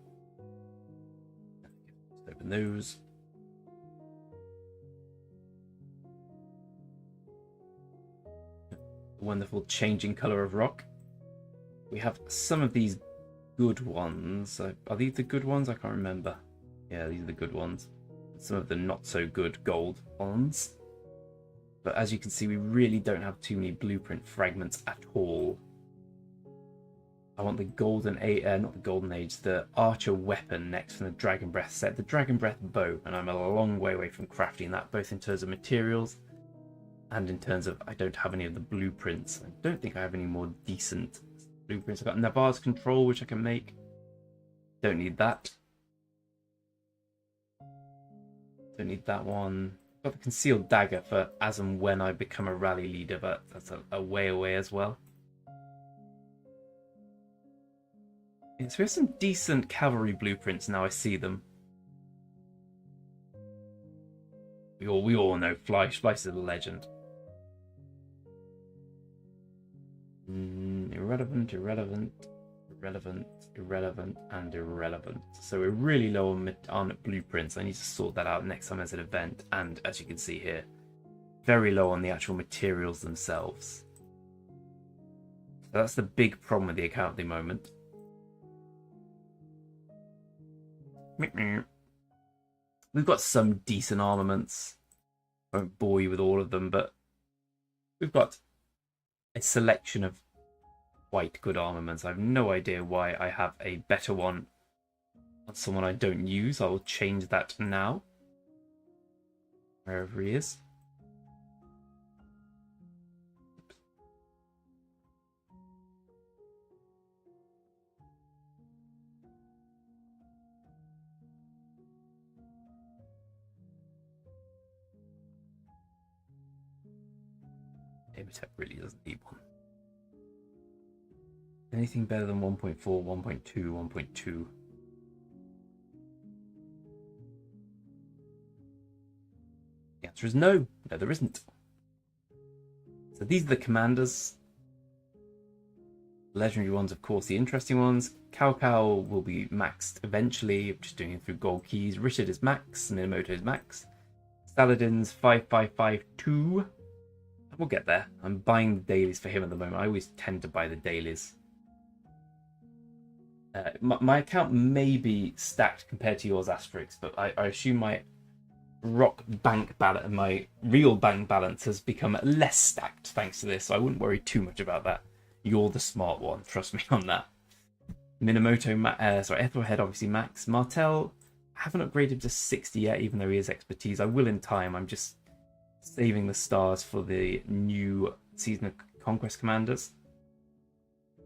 Let's open those. Wonderful changing color of rock. We have some of these good ones. Are these the good ones? I can't remember. Yeah, these are the good ones. Some of the not so good gold ones. But as you can see, we really don't have too many blueprint fragments at all. I want the golden not the golden age, the archer weapon next from the dragon breath set, the dragon breath bow, and I'm a long way away from crafting that, both in terms of materials and in terms of I don't have any of the blueprints. I don't think I have any more decent blueprints. I've got Navarre's control, which I can make. Don't need that. Don't need that one. Got the concealed dagger for as and when I become a rally leader, but that's a way away as well. Yeah, so we have some decent cavalry blueprints now I see them. We all know Fleisch. Fleisch is a legend. Irrelevant, irrelevant, irrelevant, irrelevant, and irrelevant. So we're really low on blueprints. I need to sort that out next time there's an event. And as you can see here, very low on the actual materials themselves. So that's the big problem with the account at the moment. We've got some decent armaments. I won't bore you with all of them, but we've got a selection of quite good armaments. I have no idea why I have a better one on someone I don't use. I will change that now. Wherever he is. Amatep really doesn't need one. Anything better than 1.4, 1.2, 1.2? The answer is no. No, there isn't. So these are the commanders. Legendary ones, of course, the interesting ones. Cao Cao will be maxed eventually. I'm just doing it through gold keys. Richard is max. Minamoto is max. Saladin's 5552. We'll get there. I'm buying the dailies for him at the moment. I always tend to buy the dailies. My account may be stacked compared to yours, Asterix, but I assume my rock bank balance, my real bank balance has become less stacked thanks to this, so I wouldn't worry too much about that. You're the smart one, trust me on that. Minamoto, Ethelhead obviously max. Martel, I haven't upgraded to 60 yet, even though he has expertise. I will in time. I'm just saving the stars for the new season of Conquest Commanders.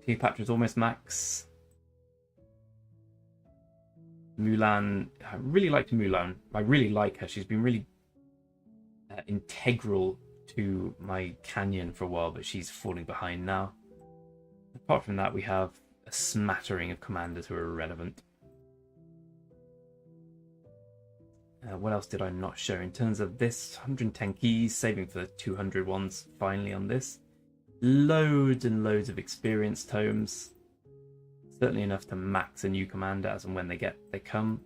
Cleopatra's almost max. Mulan, I really liked Mulan. I really like her. She's been really integral to my canyon for a while, but she's falling behind now. Apart from that, we have a smattering of commanders who are irrelevant. What else did I not show? In terms of this, 110 keys, saving for the 200 ones finally on this. Loads and loads of experience tomes. Certainly enough to max a new commander as and when they come.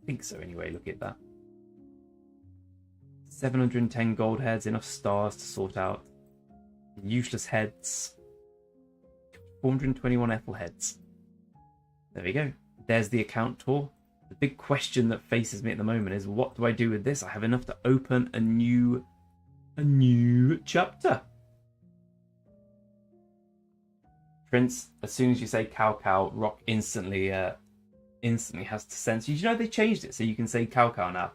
I think so anyway, look at that. 710 gold heads, enough stars to sort out useless heads. 421 Ethel heads. There we go. There's the account tour. The big question that faces me at the moment is, what do I do with this? I have enough to open a new chapter. Prince, as soon as you say cow cow, Rock instantly has to sense. You know they changed it so you can say cow cow now.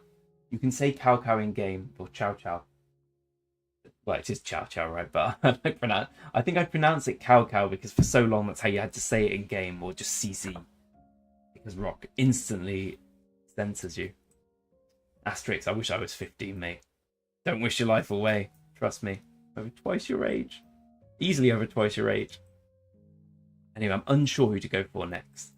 You can say cow cow in game, or chow chow. Well, it is chow chow, right? But I think I pronounce it cow cow because for so long that's how you had to say it in game, or just CC. Because Rock instantly censors you. Asterix, I wish I was 15, mate. Don't wish your life away. Trust me. Over twice your age. Easily over twice your age. Anyway, I'm unsure who to go for next.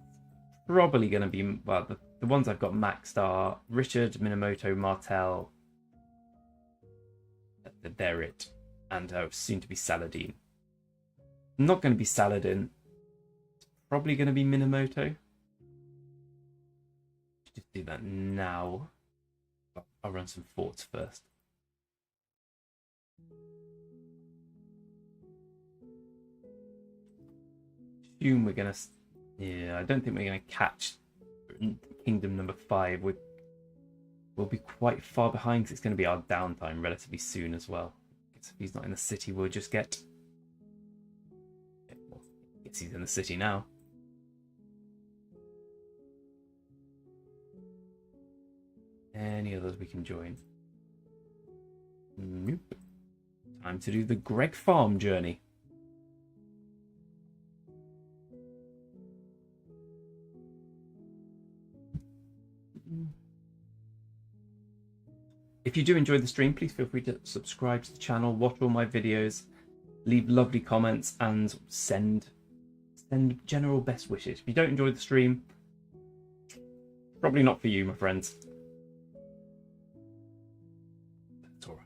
Probably going to be, well, the ones I've got maxed are Richard, Minamoto, Martel. They're it. And soon to be Saladin. Not going to be Saladin. Probably going to be Minamoto. Just do that now. I'll run some forts first. Assume we're gonna. Yeah, I don't think we're gonna catch Kingdom number 5. We'll be quite far behind because it's going to be our downtime relatively soon as well. If he's not in the city, we'll just get. Well, I guess he's in the city now. Any others we can join? Nope. Time to do the Greg Farm journey. If you do enjoy the stream, please feel free to subscribe to the channel, watch all my videos, leave lovely comments, and send general best wishes. If you don't enjoy the stream, probably not for you, my friends. That's all right.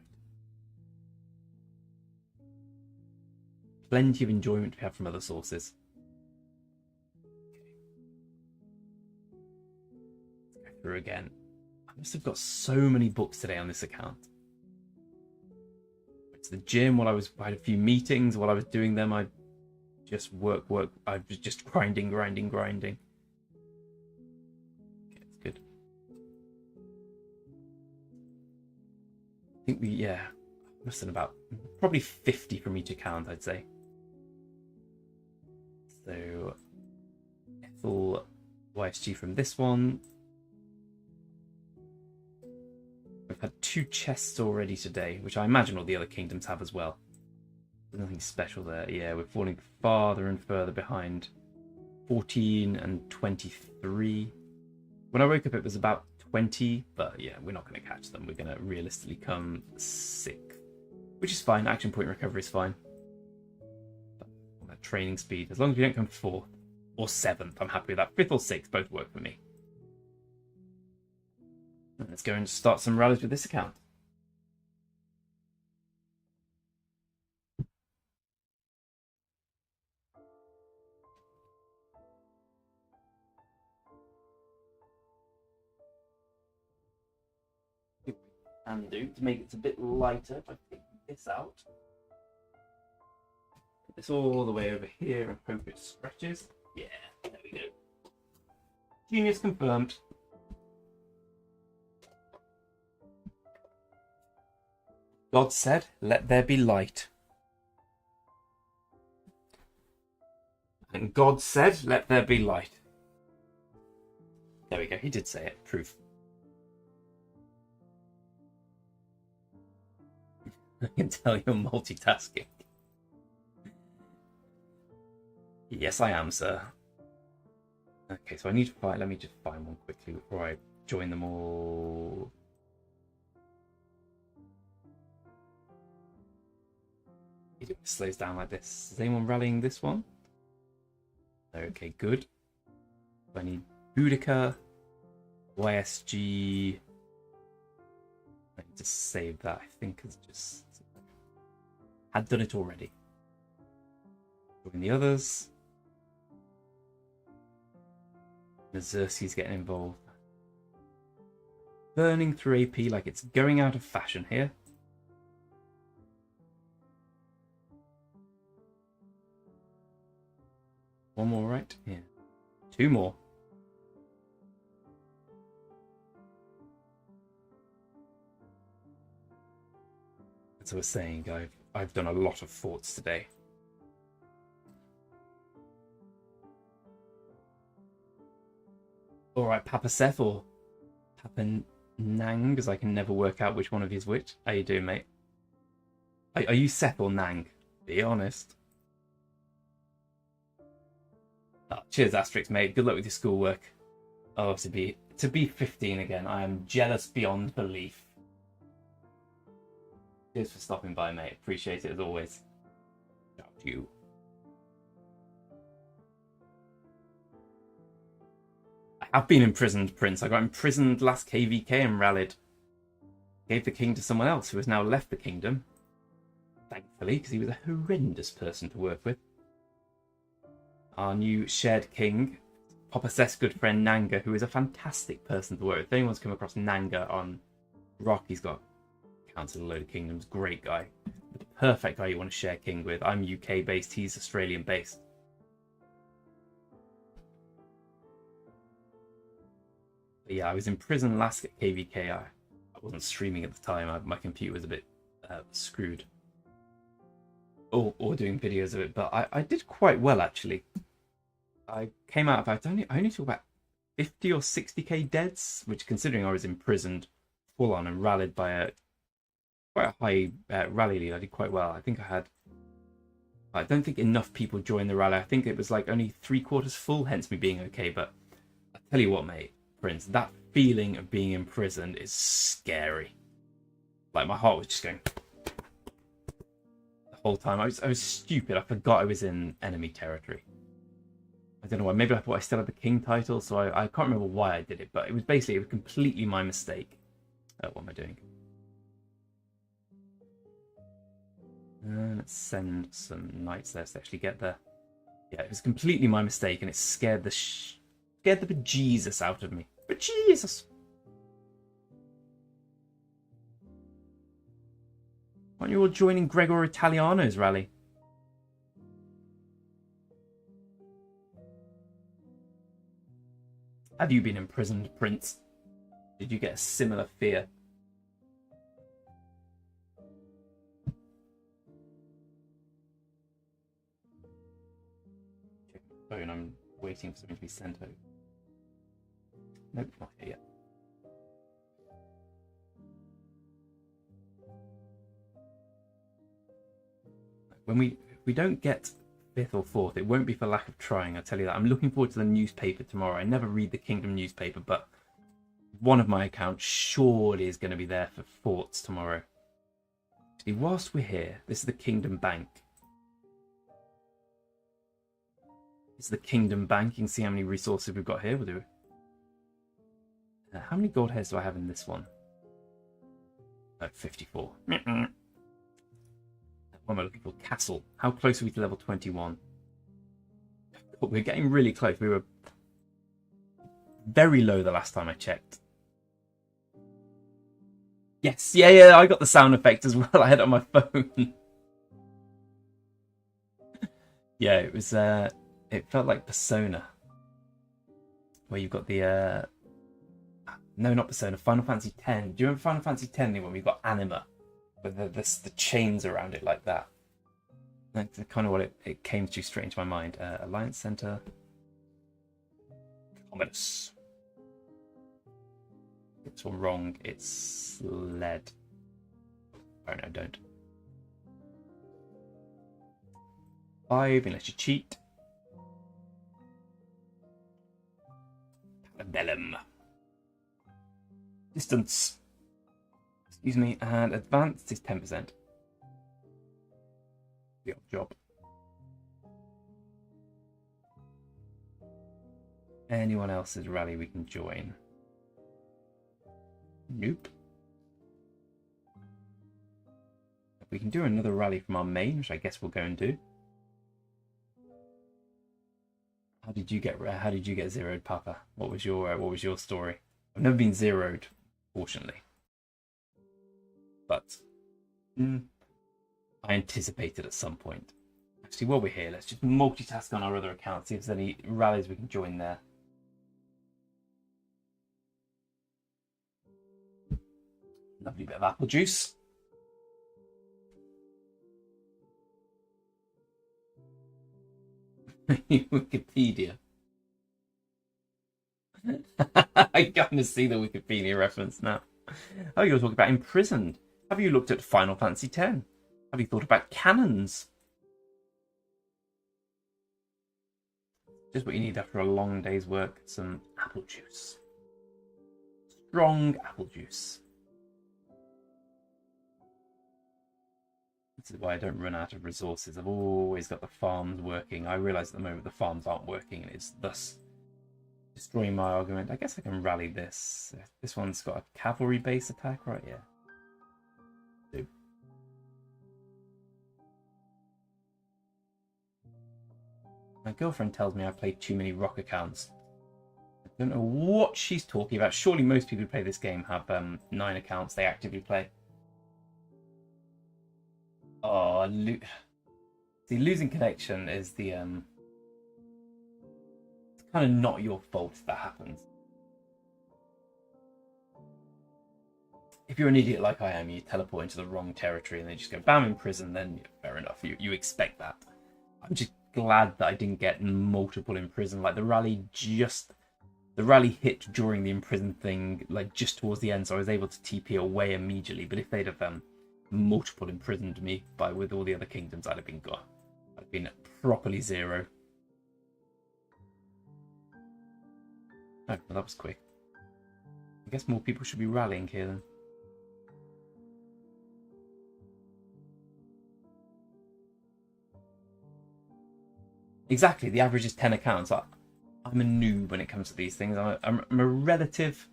Plenty of enjoyment to have from other sources. Let's go through again. I must have got so many books today on this account. It's the gym while I had a few meetings. While I was doing them, I just work. I was just grinding. Okay, that's good. I think must have about probably 50 from each account, I'd say. So, Ethel YSG from this one. We've had 2 chests already today, which I imagine all the other kingdoms have as well. There's nothing special there. Yeah, we're falling farther and further behind. 14 and 23. When I woke up, it was about 20, but yeah, we're not going to catch them. We're going to realistically come 6th, which is fine. Action point recovery is fine. On that training speed, as long as we don't come 4th or 7th, I'm happy with that. 5th or 6th both work for me. Let's go and start some rallies with this account. What we can do to make it a bit lighter, if I take this out. Put this all the way over here and hope it stretches. Yeah, there we go. Genius confirmed. God said, let there be light. And God said, let there be light. There we go, he did say it. Proof. I can tell you're multitasking. Yes, I am, sir. Okay, so I need to find, let me just find one quickly before I join them all. It slows down like this. Is anyone rallying this one? Okay, good. I need Boudica, YSG. I need to save that. I think it's just had done it already. Join the others. Xerxes getting involved. Burning through AP like it's going out of fashion here. One more, right? Yeah. 2 more. As I was saying, I've done a lot of forts today. Alright, Papa Seth or Papa Nang, because I can never work out which one of you is which. How you doing, mate? Are you Seth or Nang? Be honest. Oh, cheers, Asterix, mate. Good luck with your schoolwork. Oh, to be 15 again, I am jealous beyond belief. Cheers for stopping by, mate. Appreciate it as always. Shout out to you. I have been imprisoned, Prince. I got imprisoned last KVK and rallied. Gave the king to someone else who has now left the kingdom. Thankfully, because he was a horrendous person to work with. Our new shared king, Papa Seth's good friend Nanga, who is a fantastic person to work with. If anyone's come across Nanga on Rock, he's got counts of a load of kingdoms. Great guy. The perfect guy you want to share king with. I'm UK based, he's Australian based. But yeah, I was in prison last at KVK. I wasn't streaming at the time. My computer was a bit screwed. Or doing videos of it, but I did quite well actually. I came out about I only took about 50 or 60k deads, which considering I was imprisoned full on and rallied by quite a high rally lead, I did quite well. I don't think enough people joined the rally. I think it was like only 3/4 full, hence me being okay. But I tell you what, mate, Prince, that feeling of being imprisoned is scary. Like my heart was just going the whole time. I was stupid. I forgot I was in enemy territory. I don't know why. Maybe I thought I still had the king title, so I can't remember why I did it. But it was completely my mistake. What am I doing? Let's send some knights there to actually get there. Yeah, it was completely my mistake, and it scared the bejesus out of me. Bejesus! Aren't you all joining Gregor Italiano's rally? Have you been imprisoned, Prince? Did you get a similar fear? Check my phone, I'm waiting for something to be sent over. Nope, not here yet. When we don't get 5th or 4th, it won't be for lack of trying, I'll tell you that. I'm looking forward to the newspaper tomorrow. I never read the Kingdom newspaper, but one of my accounts surely is going to be there for forts tomorrow. See, whilst we're here, this is the Kingdom Bank. This is the Kingdom Bank. You can see how many resources we've got here. We'll do it. How many gold hairs do I have in this one? 54. What am I looking for? Castle. How close are we to level 21? Oh, we're getting really close. We were very low the last time I checked. Yes, yeah, I got the sound effect as well. I had it on my phone. Yeah, it was. It felt like Persona, where you've got the. No, not Persona. Final Fantasy X. Do you remember Final Fantasy X when we got Anima, with the chains around it like that? That's kind of what it came to straight into my mind. Alliance Center. Commodus. This one wrong. It's lead. Oh no, don't. 5 unless you cheat. Parabellum. Distance. Excuse me, and advanced is 10%. The odd job. Anyone else's rally we can join? Nope. We can do another rally from our main, which I guess we'll go and do. How did you get zeroed, Papa? What was your story? I've never been zeroed, fortunately, but I anticipated at some point. Actually, while we're here, let's just multitask on our other account, see if there's any rallies we can join there. Lovely bit of apple juice. Wikipedia. I kind of see the Wikipedia reference now. Oh, you're talking about imprisoned. Have you looked at Final Fantasy X? Have you thought about cannons? Just what you need after a long day's work. Some apple juice. Strong apple juice. This is why I don't run out of resources. I've always got the farms working. I realise at the moment the farms aren't working, and it's thus destroying my argument. I guess I can rally this. This one's got a cavalry base attack, right? Yeah. Do. My girlfriend tells me I play too many rock accounts. I don't know what she's talking about. Surely most people who play this game have 9 accounts they actively play. Oh, see, losing connection is the it's kind of not your fault if that happens. If you're an idiot like I am, you teleport into the wrong territory and they just go bam in prison, then fair enough. You expect that. I'm just glad that I didn't get multiple in prison. Like the rally hit during the imprison thing, like just towards the end, so I was able to TP away immediately. But if they'd have multiple imprisoned me with all the other kingdoms, I'd have been gone. I'd have been properly zero. Oh, well, that was quick. I guess more people should be rallying here then. Exactly, the average is 10 accounts. I'm a noob when it comes to these things. I'm a relative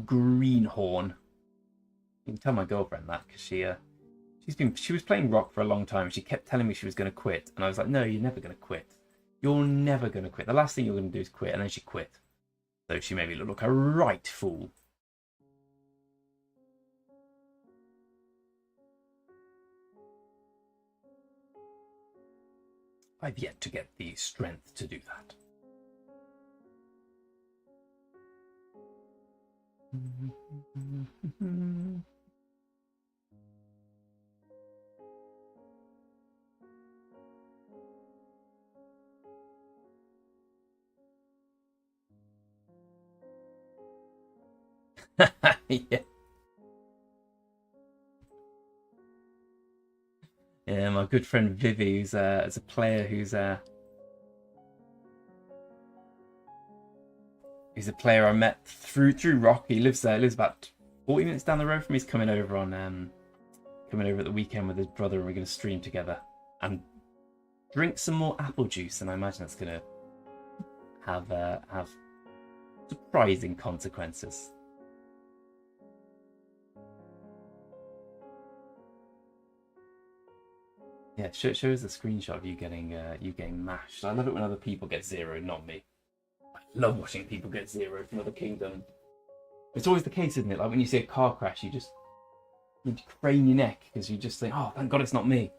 greenhorn. You can tell my girlfriend that because she was playing rock for a long time. She kept telling me she was going to quit, and I was like, no, you're never going to quit. You're never going to quit. The last thing you're going to do is quit. And then she quit. So she made me look like a right fool. I've yet to get the strength to do that. Yeah. Yeah, my good friend Vivi, who's a player who's a player I met through Rock. He lives about 40 minutes down the road from me. He's coming over at the weekend with his brother, and we're going to stream together and drink some more apple juice. And I imagine that's going to have surprising consequences. Yeah, show us a screenshot of you getting mashed. I love it when other people get zeroed, not me. I love watching people get zeroed from other kingdoms. It's always the case, isn't it? Like when you see a car crash, you crane your neck because you just think, oh, thank God it's not me.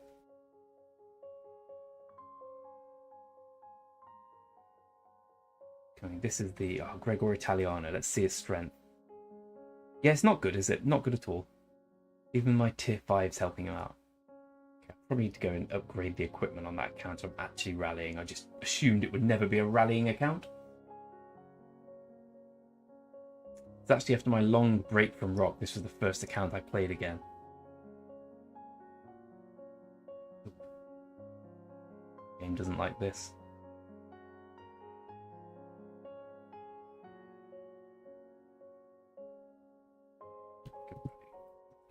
This is the Gregor Italiano. Let's see his strength. Yeah, it's not good, is it? Not good at all. Even my tier 5's helping him out. Okay, I probably need to go and upgrade the equipment on that account. I'm actually rallying. I just assumed it would never be a rallying account. It's actually after my long break from Rock. This was the first account I played again. Game doesn't like this.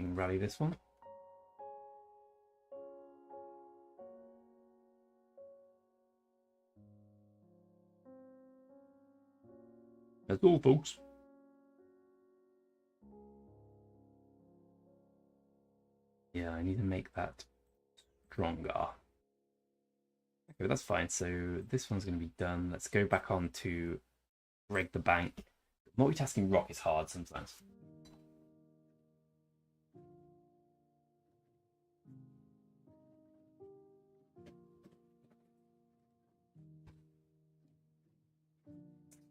Rally this one. That's all, folks. Yeah, I need to make that stronger. Okay, that's fine. So this one's going to be done. Let's go back on to Greg the Bank. Multitasking rock is hard sometimes.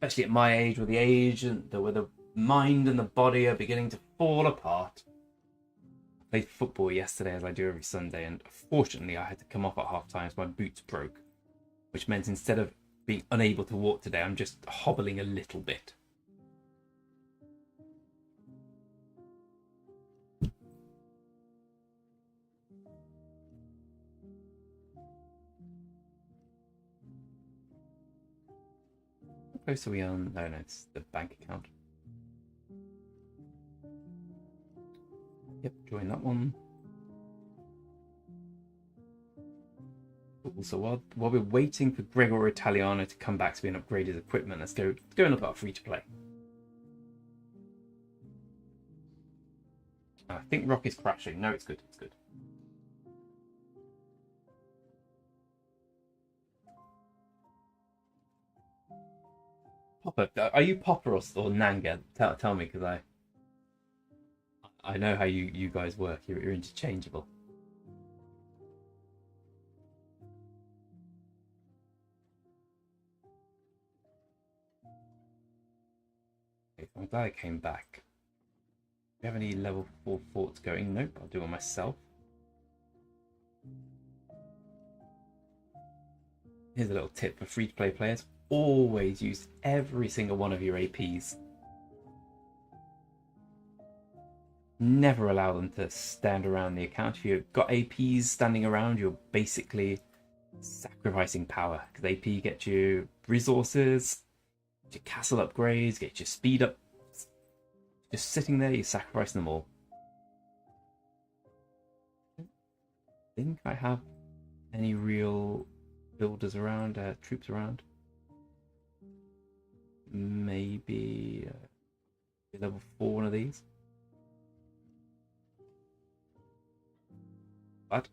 Especially at my age, where the age and where the mind and the body are beginning to fall apart. I played football yesterday, as I do every Sunday, and fortunately I had to come off at half time as my boots broke, which meant instead of being unable to walk today, I'm just hobbling a little bit. How close are we on? No, it's the bank account. Yep, join that one. Cool. So while we're waiting for Gregor Italiano to come back so we can upgrade his equipment, let's go and look at our free to play. I think Rock is crashing. No, it's good. It's good. Popper, are you Popper or Nanga? Tell me, because I know how you guys work. You're interchangeable. Okay, I'm glad I came back. Do you have any level 4 forts going? Nope, I'll do it myself. Here's a little tip for free-to-play players. Always use every single one of your APs. Never allow them to stand around the account. If you've got APs standing around, you're basically sacrificing power, because AP get you resources, get your castle upgrades, get your speed up. Just sitting there, you're sacrificing them all. I think I have any real builders around, troops around. Maybe level 4 one of these. But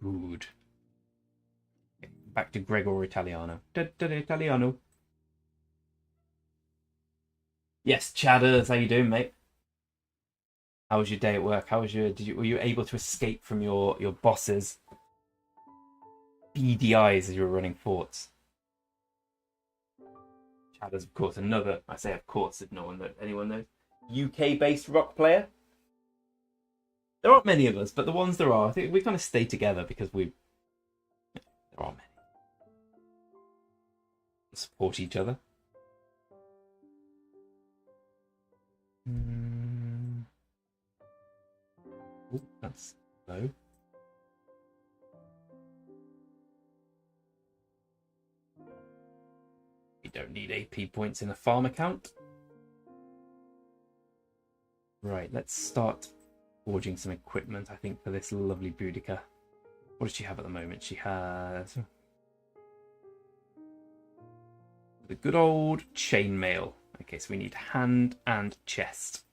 good. Okay, back to Gregor Italiano. Italiano. Yes, Chadders, how you doing, mate? How was your day at work? How was were you able to escape from your bosses' beady eyes as you were running forts? Chadders, of course, another, I say of course if anyone knows, UK-based rock player. There aren't many of us, but the ones there are, I think we kind of stay together because there aren't many. Support each other. Ooh, that's low. We don't need AP points in a farm account. Right, let's start forging some equipment, I think, for this lovely Boudica. What does she have at the moment? She has the good old chainmail. Okay, so we need hand and chest.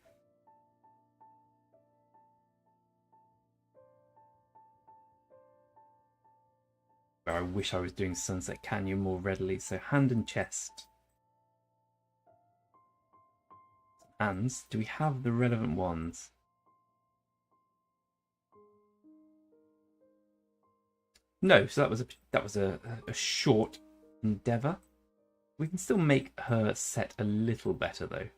Where I wish I was doing Sunset Canyon more readily. So hand and chest. Hands. Do we have the relevant ones? No, so that was a short endeavor. We can still make her set a little better though.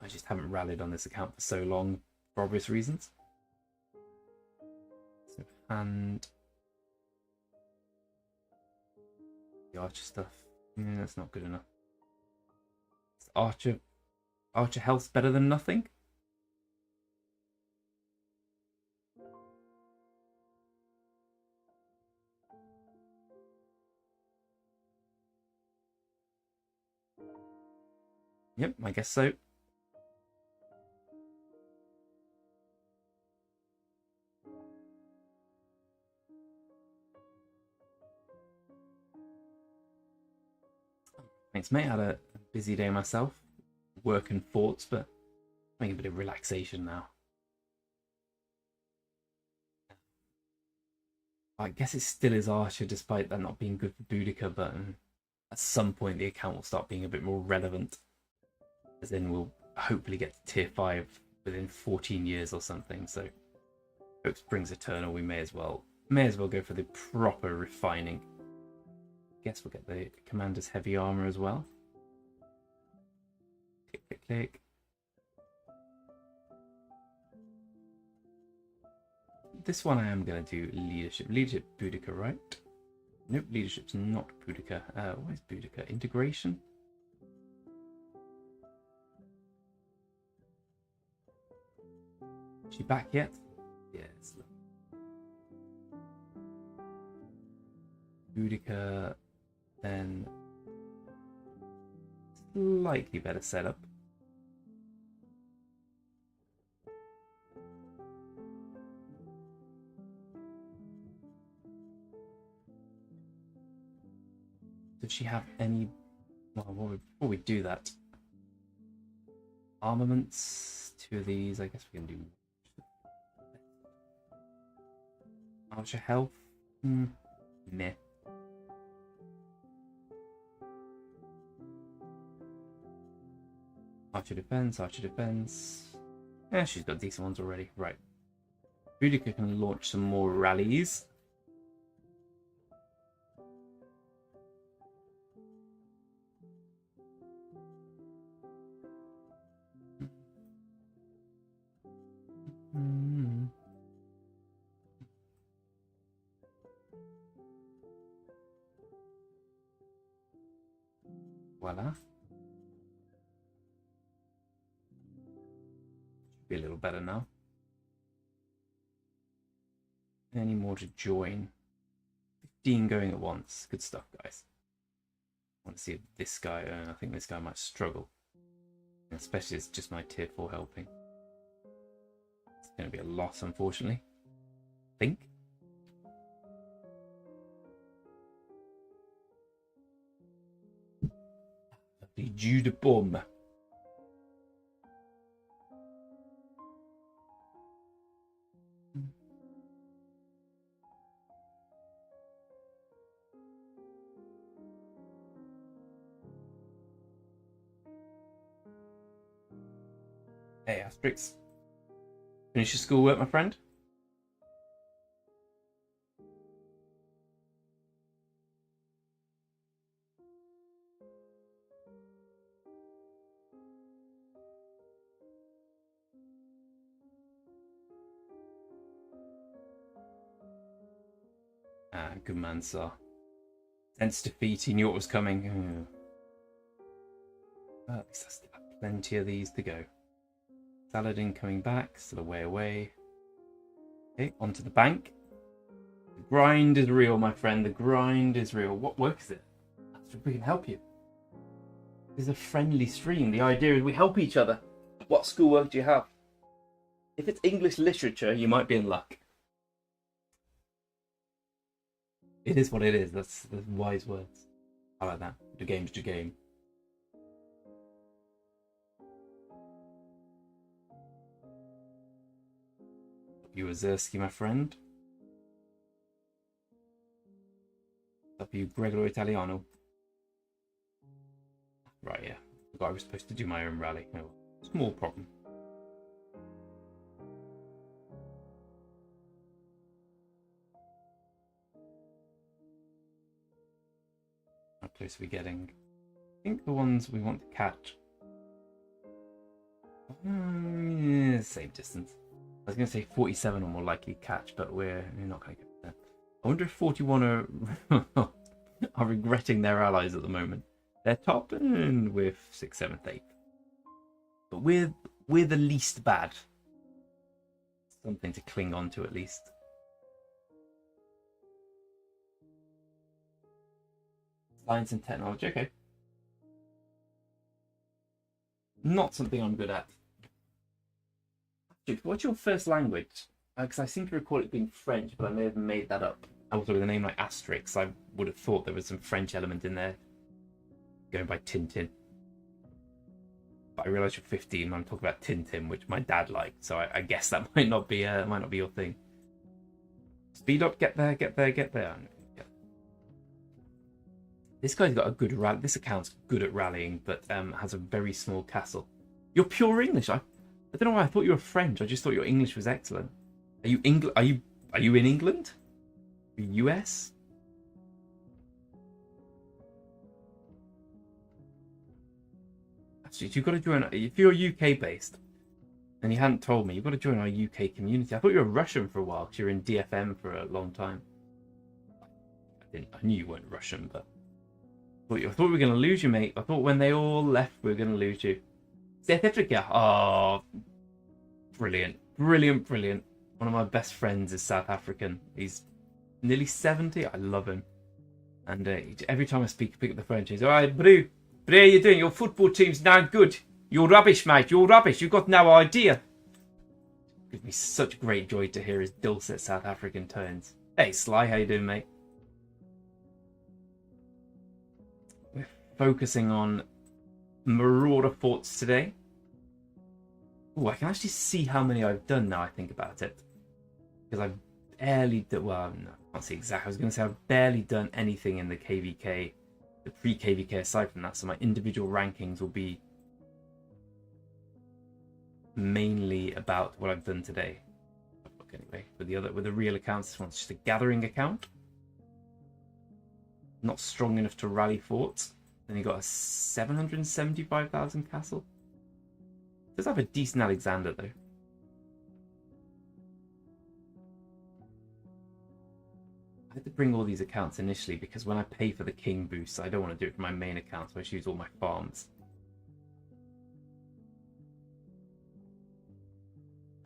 I just haven't rallied on this account for so long for obvious reasons. So hand the archer stuff. Yeah, that's not good enough. Archer health's better than nothing. Yep, I guess so. Thanks, mate. I had a busy day myself, working forts, but making a bit of relaxation now. I guess it still is Archer, despite that not being good for Boudica, but at some point the account will start being a bit more relevant. As in, we'll hopefully get to tier 5 within 14 years or something. So, Hope Springs Eternal, we may as well go for the proper refining. Guess we'll get the Commander's Heavy Armor as well. Click, click, click. This one I am going to do Leadership. Leadership Boudica, right? Nope, Leadership's not Boudica. What is Boudica? Integration? Is she back yet? Yes. Boudica, then slightly better setup. Does she have any? Well, before we do that, armaments. 2 of these. I guess we can do. Archer health. Meh. Archer defense. Archer defense. Yeah, she's got decent ones already. Right. Boudica can launch some more rallies. Voila. Should be a little better now. Any more to join? 15 going at once. Good stuff, guys. I want to see if this guy, I think this guy might struggle. Especially it's just my tier 4 helping. It's going to be a loss, unfortunately. I think. The jus de pomme. Hey, Asterix. Finish your schoolwork, my friend? Good man, sir. Sense defeat, he knew what was coming. Well, at least I still have plenty of these to go. Saladin coming back, still away. Okay, onto the bank. The grind is real, my friend. The grind is real. What work is it? That's we can help you. This is a friendly stream. The idea is we help each other. What schoolwork do you have? If it's English literature, you might be in luck. It is what it is. That's wise words. I like that. The game's the game. You Azersky, my friend. Up you Gregor Italiano. Right, yeah. Forgot I was supposed to do my own rally. Oh, small problem. How close are we getting? I think the ones we want to catch. Yeah, same distance. I was going to say 47 are more likely to catch, but we're not going to get there. I wonder if 41 are are regretting their allies at the moment. They're top and with 6th, 7th, 8th. But we're the least bad. Something to cling on to at least. Science and technology, okay. Not something I'm good at. What's your first language? Because I seem to recall it being French, but I may have made that up. Also, with a name like Asterix, I would have thought there was some French element in there. Going by Tintin. But I realise you're 15 when I'm talking about Tintin, which my dad liked, so I guess that might not be your thing. Speed up, get there, get there, get there. This guy's got a good rally. This account's good at rallying, but has a very small castle. You're pure English. I don't know why I thought you were French. I just thought your English was excellent. Are you Are you in England? US? Actually, you've got to join. If you're UK based, and you hadn't told me, you've got to join our UK community. I thought you were Russian for a while because you're in DFM for a long time. I knew you weren't Russian, but I thought we were going to lose you, mate. I thought when they all left, we were going to lose you. South Africa. Oh, brilliant, brilliant, brilliant. One of my best friends is South African. He's nearly 70. I love him. And every time I speak, I pick up the phone. He's all right, Bru. But how you doing? Your football team's now good. You're rubbish, mate. You're rubbish. You've got no idea. It gives me such great joy to hear his dulcet South African tones. Hey, Sly, how you doing, mate? We're focusing on Marauder forts today. Oh, I can actually see how many I've done now I think about it. Because I've barely done... Well, no, I can't see exactly. I was going to say I've barely done anything in the KVK, the pre-KVK aside from that. So my individual rankings will be mainly about what I've done today. Look, anyway, with the real accounts, this one's just a gathering account. Not strong enough to rally forts. Then you got a 775,000 castle. Does have a decent Alexander though. I had to bring all these accounts initially because when I pay for the king boost, I don't want to do it for my main account, so I use all my farms.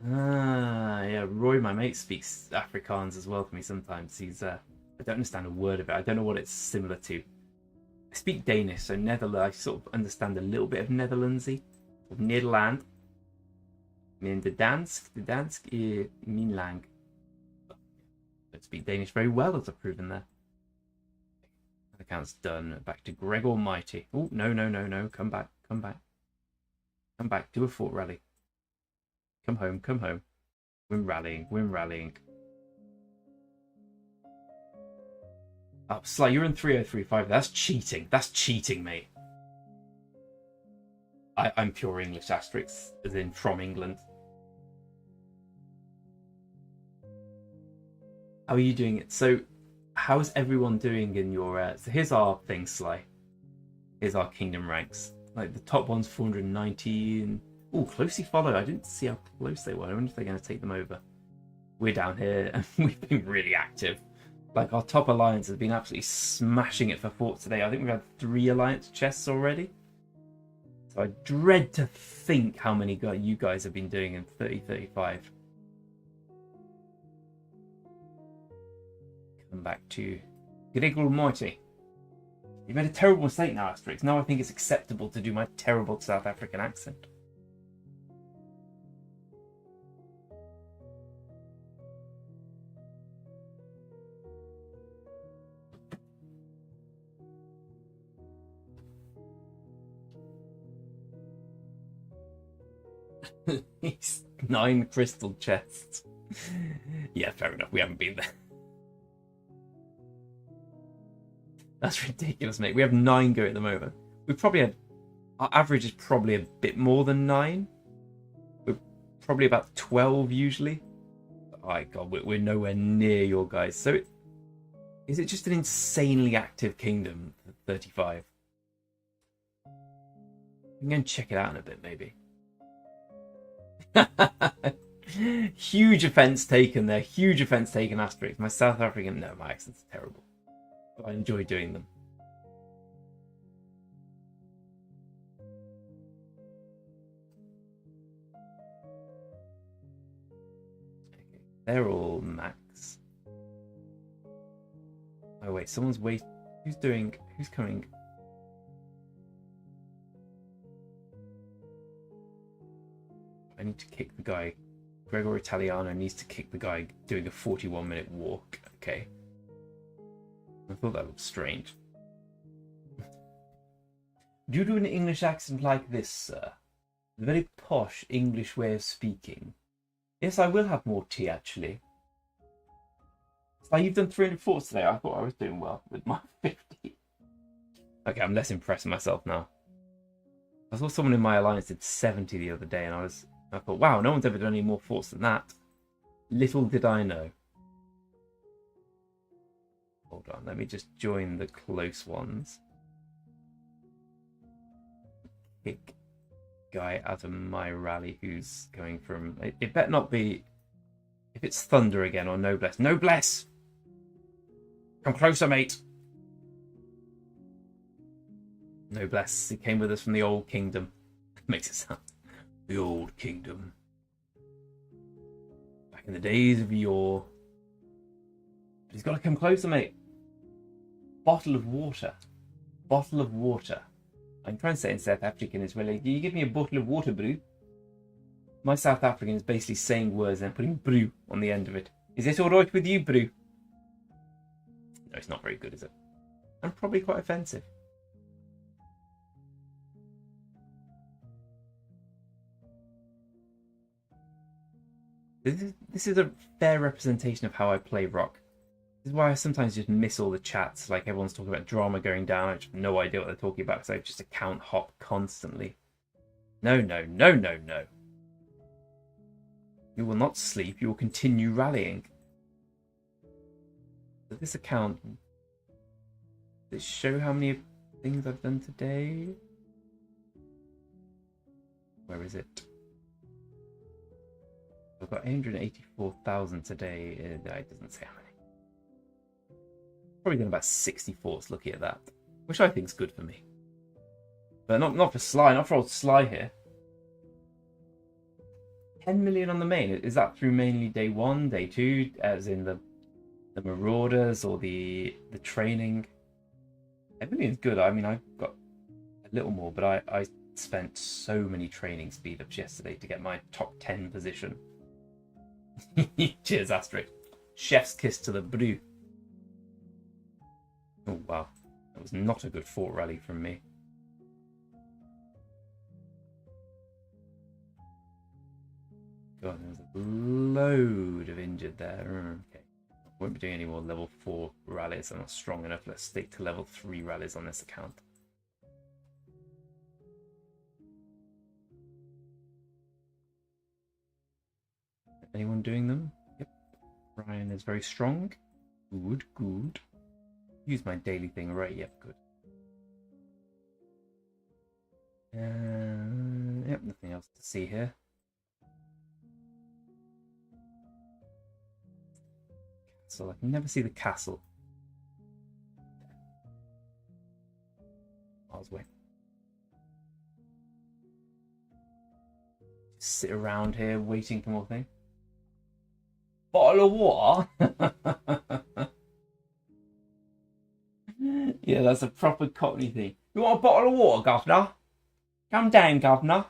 Ah, yeah, Roy, my mate, speaks Afrikaans as well to me sometimes. He's I don't understand a word of it. I don't know what it's similar to. I speak Danish, so Netherlands. I sort of understand a little bit of Netherlandsy, of Nederland. And the dansk is min lang. I don't speak Danish very well, as I've proven there. The account's done. Back to Greg Almighty. Oh, no, no, no, no. Come back, come back. Come back. Do a fort rally. Come home, come home. Win rallying, win rallying. Oh, Sly, you're in 3035. That's cheating. That's cheating, mate. I'm pure English asterisk, as in from England. How are you doing it? So, how's everyone doing in your... So here's our thing, Sly. Here's our kingdom ranks. Like, the top one's 419. Oh, closely followed. I didn't see how close they were. I wonder if they're going to take them over. We're down here, and we've been really active. Like, our top alliance has been absolutely smashing it for forts today. I think we've had 3 alliance chests already. So I dread to think how many you guys have been doing in 3035. Come back to Greg Almighty. You made a terrible mistake now, Asterix. Now I think it's acceptable to do my terrible South African accent. It's 9 crystal chests. Yeah, fair enough. We haven't been there. That's ridiculous, mate. We have 9 going at the moment. We've probably had... Our average is probably a bit more than 9. We're probably about 12 usually. Oh my god, we're nowhere near your guys. So, is it just an insanely active kingdom at 35? I'm going to check it out in a bit, maybe. Huge offence taken there. Huge offence taken, Asterix. My South African... No, my accent's terrible. But I enjoy doing them. Okay, they're all max. Oh wait, someone's wait. Who's coming? I need to kick the guy. Gregor Italiano needs to kick the guy doing a 41-minute walk. Okay. I thought that looked strange. Do you do an English accent like this, sir? A very posh English way of speaking. Yes, I will have more tea, actually. So you've done 300 forts today. I thought I was doing well with my 50. Okay, I'm less impressed with myself now. I saw someone in my alliance did 70 the other day, and I thought, wow, no one's ever done any more forts than that. Little did I know. Hold on, let me just join the close ones. Kick guy out of my rally who's going from... It better not be... If it's Thunder again or Noblesse. Noblesse! Come closer, mate! Noblesse. He came with us from the Old Kingdom. Makes it sound... The Old Kingdom. Back in the days of yore. But he's got to come closer, mate. Bottle of water. Bottle of water. I'm trying to say it in South African as well. Like, you give me a bottle of water, brew. My South African is basically saying words and putting brew on the end of it. Is it alright with you, brew? No, it's not very good, is it? And probably quite offensive. This is a fair representation of how I play rock. This is why I sometimes just miss all the chats. Like everyone's talking about drama going down. I just have no idea what they're talking about because I just account hop constantly. No, no, no, no, no. You will not sleep. You will continue rallying. Does this account... Does it show how many things I've done today? Where is it? I've got 884,000 today. It doesn't say how many. Probably done about 60 forts looking at that, which I think is good for me. But not for Sly, not for old Sly here. 10 million on the main. Is that through mainly day 1, day 2, as in the Marauders or the training? 10 million is good. I mean, I've got a little more, but I spent so many training speed ups yesterday to get my top 10 position. Cheers, Astrid. Chef's kiss to the brew. Oh, wow. That was not a good fort rally from me. God, there was a load of injured there. Okay. Won't be doing any more level 4 rallies. I'm not strong enough. Let's stick to level 3 rallies on this account. Anyone doing them? Yep. Ryan is very strong. Good, good. Use my daily thing, right? Yep, good. Yep, nothing else to see here. Castle. I can never see the castle. Miles away. Just sit around here waiting for more things. Bottle of water? Yeah, that's a proper Cockney thing. You want a bottle of water, governor? Come down, governor.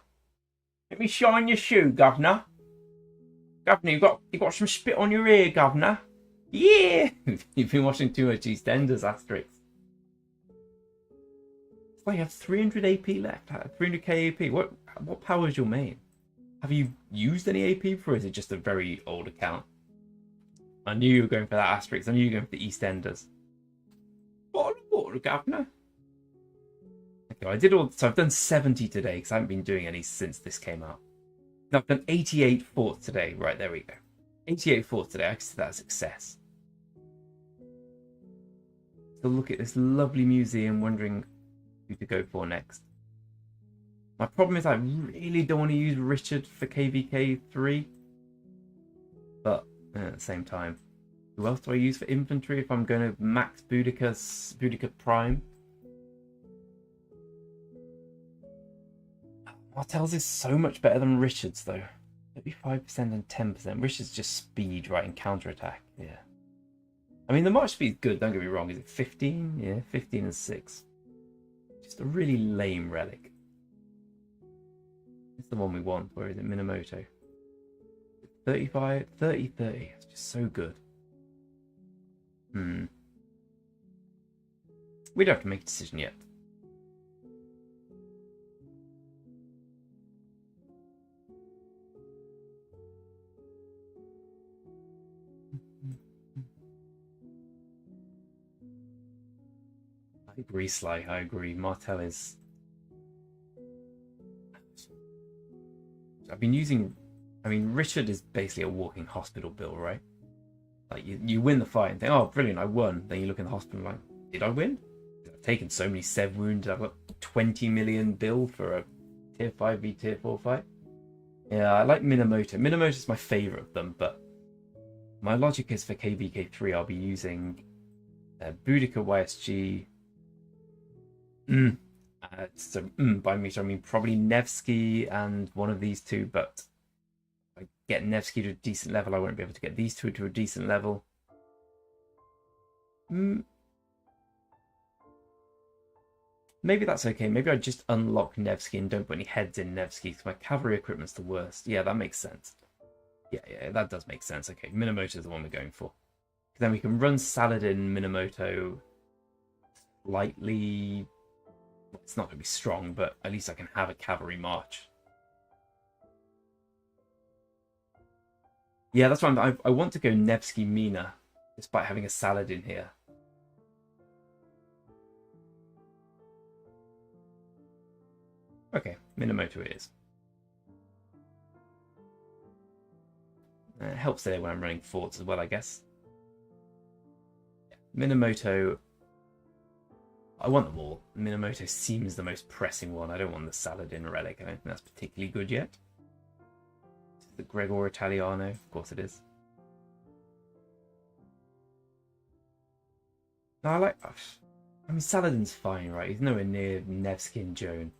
Let me shine your shoe, governor. Governor, you got some spit on your ear, governor. Yeah! You've been watching too much EastEnders, Asterix. It's like you have 300 AP left. 300k AP. What power is your main? Have you used any AP before, or is it just a very old account? I knew you were going for that, Asterix. I knew you were going for the EastEnders. Bottle of water, governor. Okay, so I've done 70 today because I haven't been doing any since this came out. Now I've done 88 forts today. Right, there we go. 88 forts today. I consider that a success. So look at this lovely museum, wondering who to go for next. My problem is I really don't want to use Richard for KVK 3. But at the same time, who else do I use for infantry if I'm going to max Boudica Prime? Martell's is so much better than Richard's though. 35% and 10%. Richard's just speed, right, and counterattack. Yeah. I mean, the march speed's good, don't get me wrong. Is it 15? Yeah, 15 and 6. Just a really lame relic. It's the one we want. Where is it? Minamoto. 35, 30, 30. It's just so good. We don't have to make a decision yet. agree, Sly. I agree. Martel is. I've been using. I mean, Richard is basically a walking hospital bill, right? Like you win the fight and think, oh, brilliant, I won. Then you look in the hospital like, did I win? I've taken so many Sev wounds. I've got 20 million bill for a tier 5 v tier 4 fight. Yeah, I like Minamoto. Minamoto's my favorite of them, but my logic is for KVK3, I'll be using Boudica YSG. By meter, I mean probably Nevsky and one of these two, but if I get Nevsky to a decent level, I won't be able to get these two to a decent level. Maybe that's okay. Maybe I just unlock Nevsky and don't put any heads in Nevsky because my cavalry equipment's the worst. Yeah, that makes sense. Yeah, that does make sense. Okay, Minamoto is the one we're going for. Then we can run Saladin, Minamoto lightly. Well, it's not going to be strong, but at least I can have a cavalry march. Yeah, that's why I want to go Nevsky Mina, despite having a Saladin here. Okay, Minamoto it is. It helps today when I'm running forts as well, I guess. Yeah, Minamoto. I want them all. Minamoto seems the most pressing one. I don't want the Saladin relic. I don't think that's particularly good yet. The Gregor Italiano, of course it is. No, I mean, Saladin's fine, right? He's nowhere near Nevsky and Joan.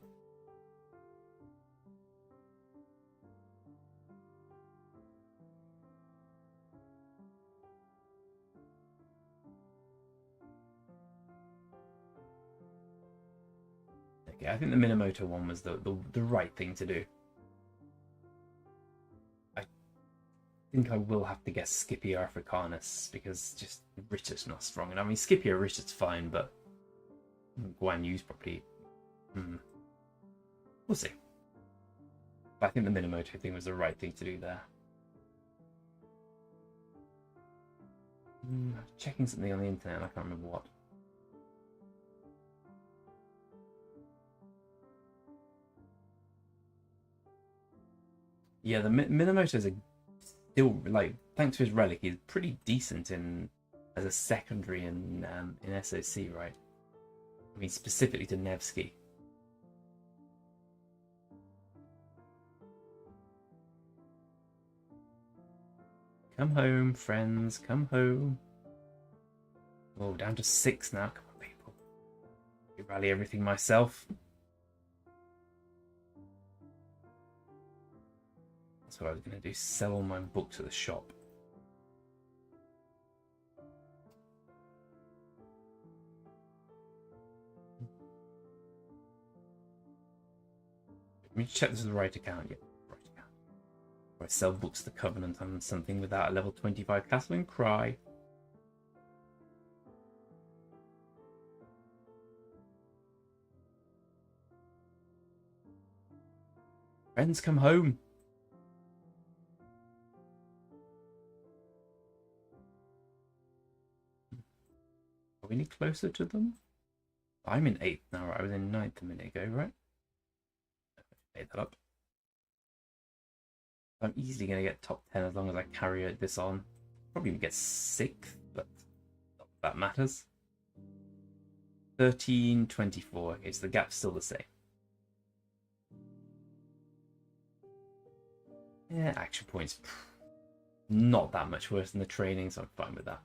Okay, I think the Minamoto one was the right thing to do. I think I will have to guess Scipio Africanus because just Richard's not strong. And I mean, Scipio Richard's fine, but Guan Yu's probably. We'll see. But I think the Minamoto thing was the right thing to do there. Checking something on the internet, and I can't remember what. Yeah, the Minamoto is still, like, thanks to his relic, he's pretty decent as a secondary in SOC, right? I mean, specifically to Nevsky. Come home, friends, come home. Oh, down to 6 now. Come on, people. I rally everything myself. That's what I was going to do. Sell all my books at the shop. Let me check this is the right account. Yeah, right account. Or I sell books to the Covenant on something without a level 25 castle and cry. Friends, come home. Are we any closer to them? I'm in 8th now, right? I was in 9th a minute ago, right? Made that up. I'm easily going to get top 10 as long as I carry this on. Probably get 6th, but not that matters. 13-24. Okay, so the gap's still the same. Yeah, action points. Not that much worse than the training, so I'm fine with that.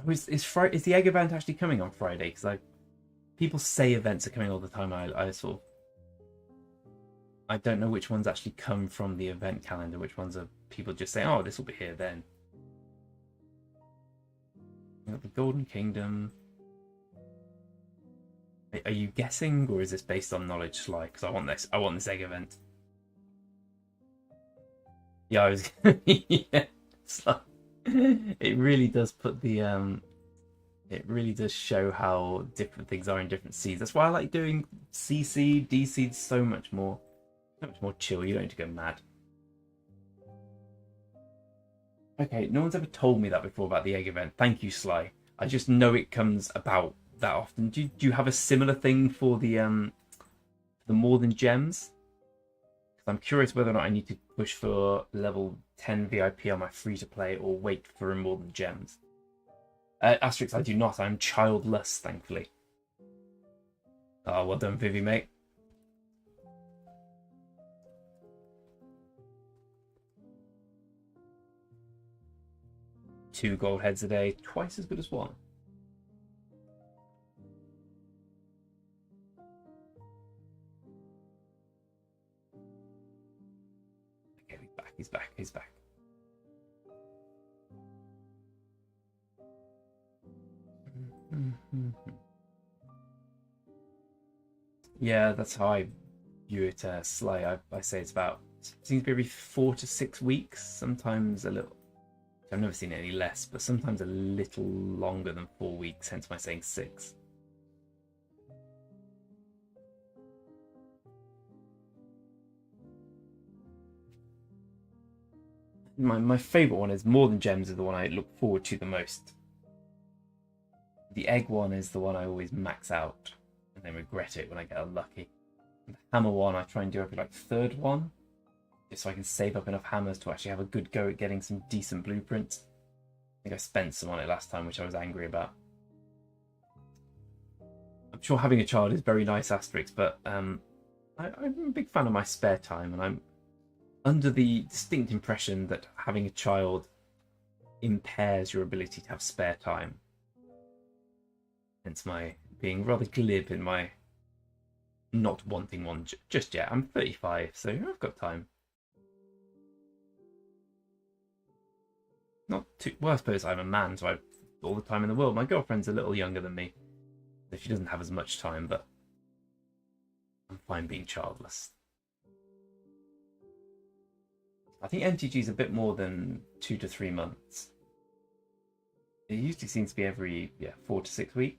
Is the egg event actually coming on Friday? Because people say events are coming all the time. I don't know which ones actually come from the event calendar. Which ones are people just saying, "Oh, this will be here then." You got the Golden Kingdom. Are you guessing, or is this based on knowledge, Sly? Because I want this. I want this egg event. Yeah, I was. Yeah, Sly. It really does put the It really does show how different things are in different seeds. That's why I like doing CC, D seeds so much more chill. You don't need to go mad. Okay, no one's ever told me that before about the egg event. Thank you, Sly. I just know it comes about that often. Do you have a similar thing for the more than gems? Because I'm curious whether or not I need to push for level 10 VIP on my free to play or wait for a more than gems. Asterix, I do not. I'm childless, thankfully. Oh, well done, Vivi, mate. Two gold heads a day, twice as good as one. Okay, he's back. Yeah, that's how I view it, Sly. I say it's about, seems to be every 4 to 6 weeks, sometimes a little. I've never seen it any less, but sometimes a little longer than 4 weeks, hence my saying 6. My favourite one is More Than Gems is the one I look forward to the most. The egg one is the one I always max out and then regret it when I get unlucky. The hammer one I try and do every like 3rd one, just so I can save up enough hammers to actually have a good go at getting some decent blueprints. I think I spent some on it last time, which I was angry about. I'm sure having a child is very nice, Asterix, but I'm a big fan of my spare time, and I'm under the distinct impression that having a child impairs your ability to have spare time. Hence my being rather glib in my not wanting one just yet. I'm 35, so I've got time. Not too well, I suppose I'm a man, so I've all the time in the world. My girlfriend's a little younger than me, so she doesn't have as much time, but I'm fine being childless. I think MTG is a bit more than 2 to 3 months. It usually seems to be every 4 to 6 weeks.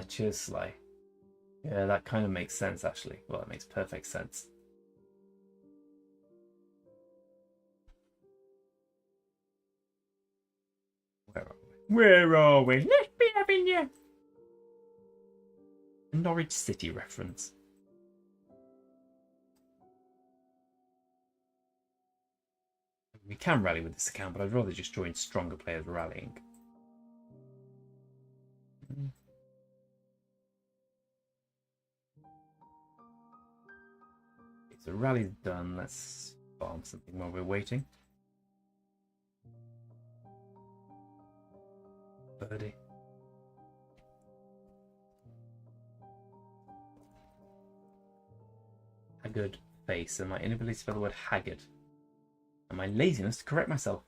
Cheers, Sly. Yeah, that kind of makes sense, actually. Well, that makes perfect sense. Where are we? Let's be having you. A Norwich City reference. We can rally with this account, but I'd rather just join stronger players rallying. Okay, so rally's done. Let's farm something while we're waiting. Birdie. Haggard face and my inability to spell the word haggard. And my laziness to correct myself.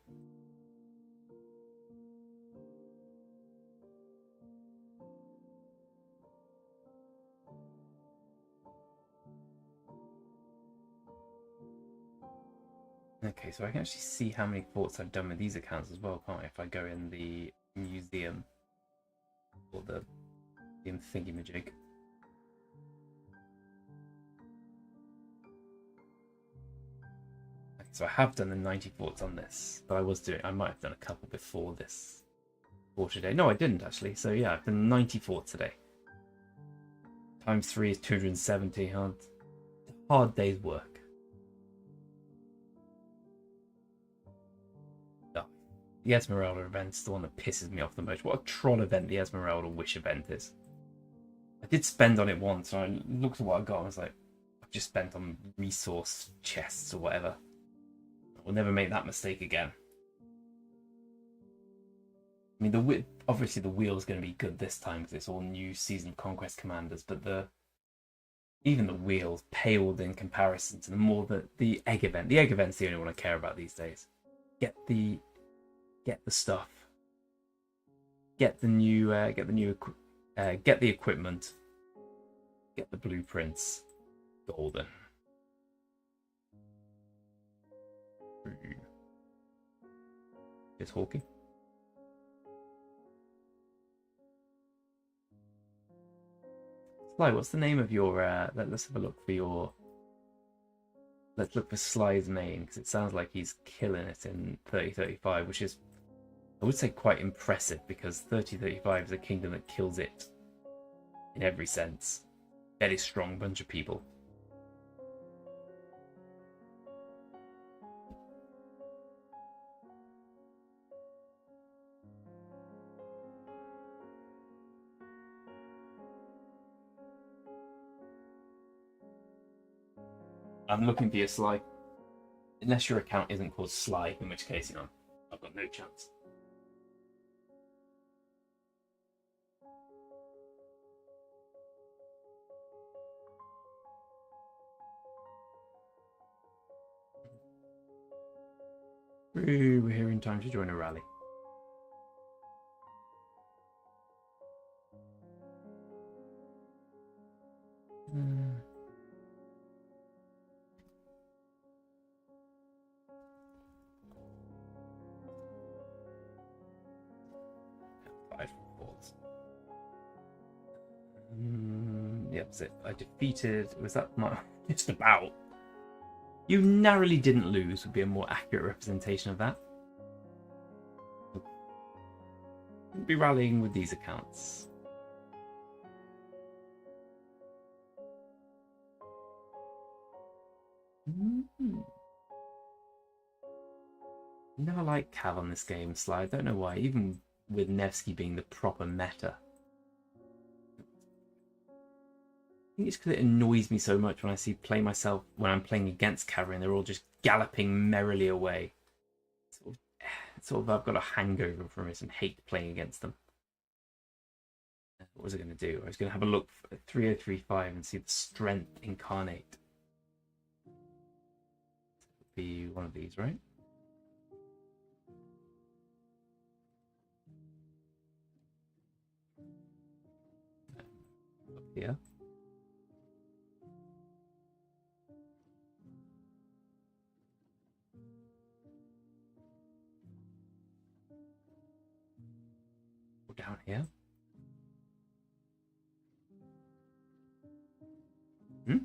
Okay, so I can actually see how many forts I've done with these accounts as well, can't I? If I go in the museum or the thingy-majig. Okay, so I have done the 90 forts on this, but I might have done a couple before this fort today. No, I didn't actually. So yeah, I've done 90 forts today. Times 3 is 270. Hard day's work. The Esmeralda event's the one that pisses me off the most. What a troll event the Esmeralda Wish event is. I did spend on it once, and I looked at what I got and I was like, I've just spent on resource chests or whatever. I'll never make that mistake again. I mean, obviously the wheel's going to be good this time because it's all new Season of Conquest commanders, but even the wheels paled in comparison to the egg event. The egg event's the only one I care about these days. Get the stuff. Get the equipment. Get the blueprints. Golden. Just Hawking. Sly, what's the name of your? Let's have a look for your. Let's look for Sly's main, because it sounds like he's killing it in 3035, which is, I would say, quite impressive, because 3035 is a kingdom that kills it in every sense. Very strong bunch of people. I'm looking for your Sly. Unless your account isn't called Sly, in which case, I've got no chance. We're here in time to join a rally. Yep, that's it. I defeated. Was that my? Just about. You narrowly didn't lose would be a more accurate representation of that. We'll be rallying with these accounts. Never liked Cav on this game, Sly. I don't know why. Even with Nevsky being the proper meta. I think it's because it annoys me so much when I play myself when I'm playing against Cavalry and they're all just galloping merrily away. Sort of I've got a hangover from it and hate playing against them. What was I going to do? I was going to have a look at 3035 and see the strength incarnate. It would be one of these, right? Up here. Down here. Hmm?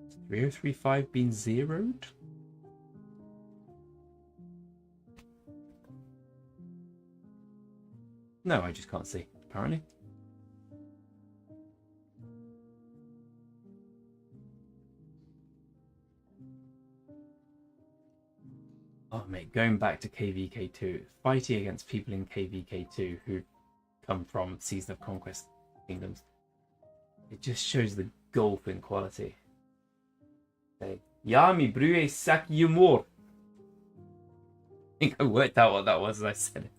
Has 3035 been zeroed? No, I just can't see, apparently. Oh, mate, going back to KVK2, fighting against people in KVK2 who come from Season of Conquest kingdoms, it just shows the gulf in quality. Okay. Ja, mi brue sak humor. I think I worked out what that was as I said it.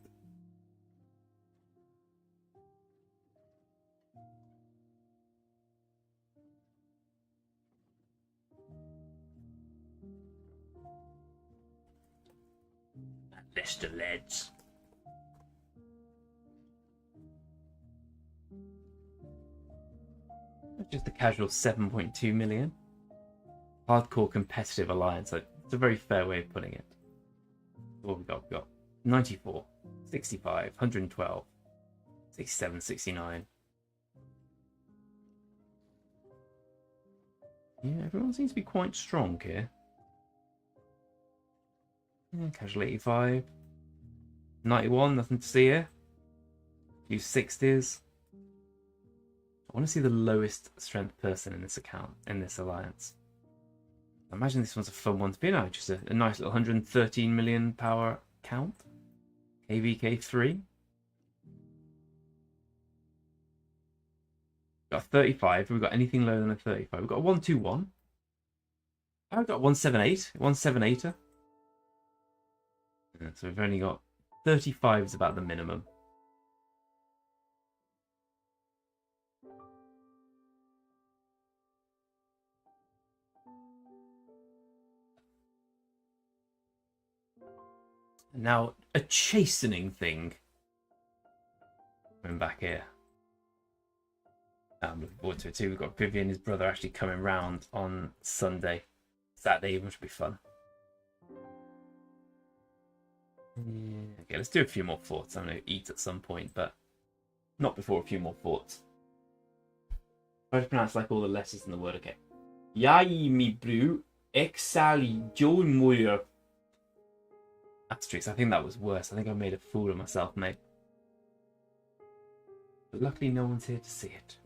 Lister Leads. Just a casual 7.2 million. Hardcore competitive alliance. It's a very fair way of putting it. What we got? We got 94, 65, 112, 67, 69. Yeah, everyone seems to be quite strong here. Yeah, casual 85. 91, nothing to see here. A few 60s. I want to see the lowest strength person in this account, in this alliance. I imagine this one's a fun one to be. No, just a nice little 113 million power count. KVK3. Got a 35. Have we got anything lower than a 35? We've got a 121. I've got 178. 178er. Yeah, so we've only got 35 is about the minimum. Now, a chastening thing. Coming back here. I'm looking forward to it too. We've got Vivian and his brother actually coming round on Sunday. Saturday, which will be fun. Yeah. Okay, let's do a few more forts. I'm going to eat at some point, but not before a few more forts. Try to pronounce like all the letters in the word, okay. Yai mi brew, exali Joan Moyer. Asterix, I think that was worse. I think I made a fool of myself, mate. But luckily no one's here to see it.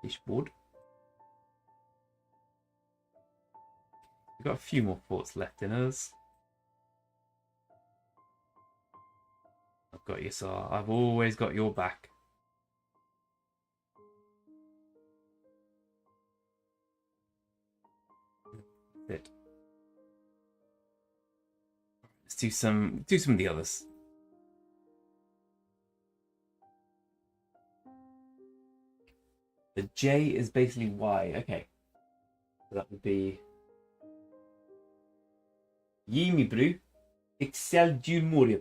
Fishboard. We've got a few more forts left in us. I've got you, sir. I've always got your back. That's it. Let's do some of the others. The J is basically Y. Okay. So that would be Yimi Brew. Excel du Moria.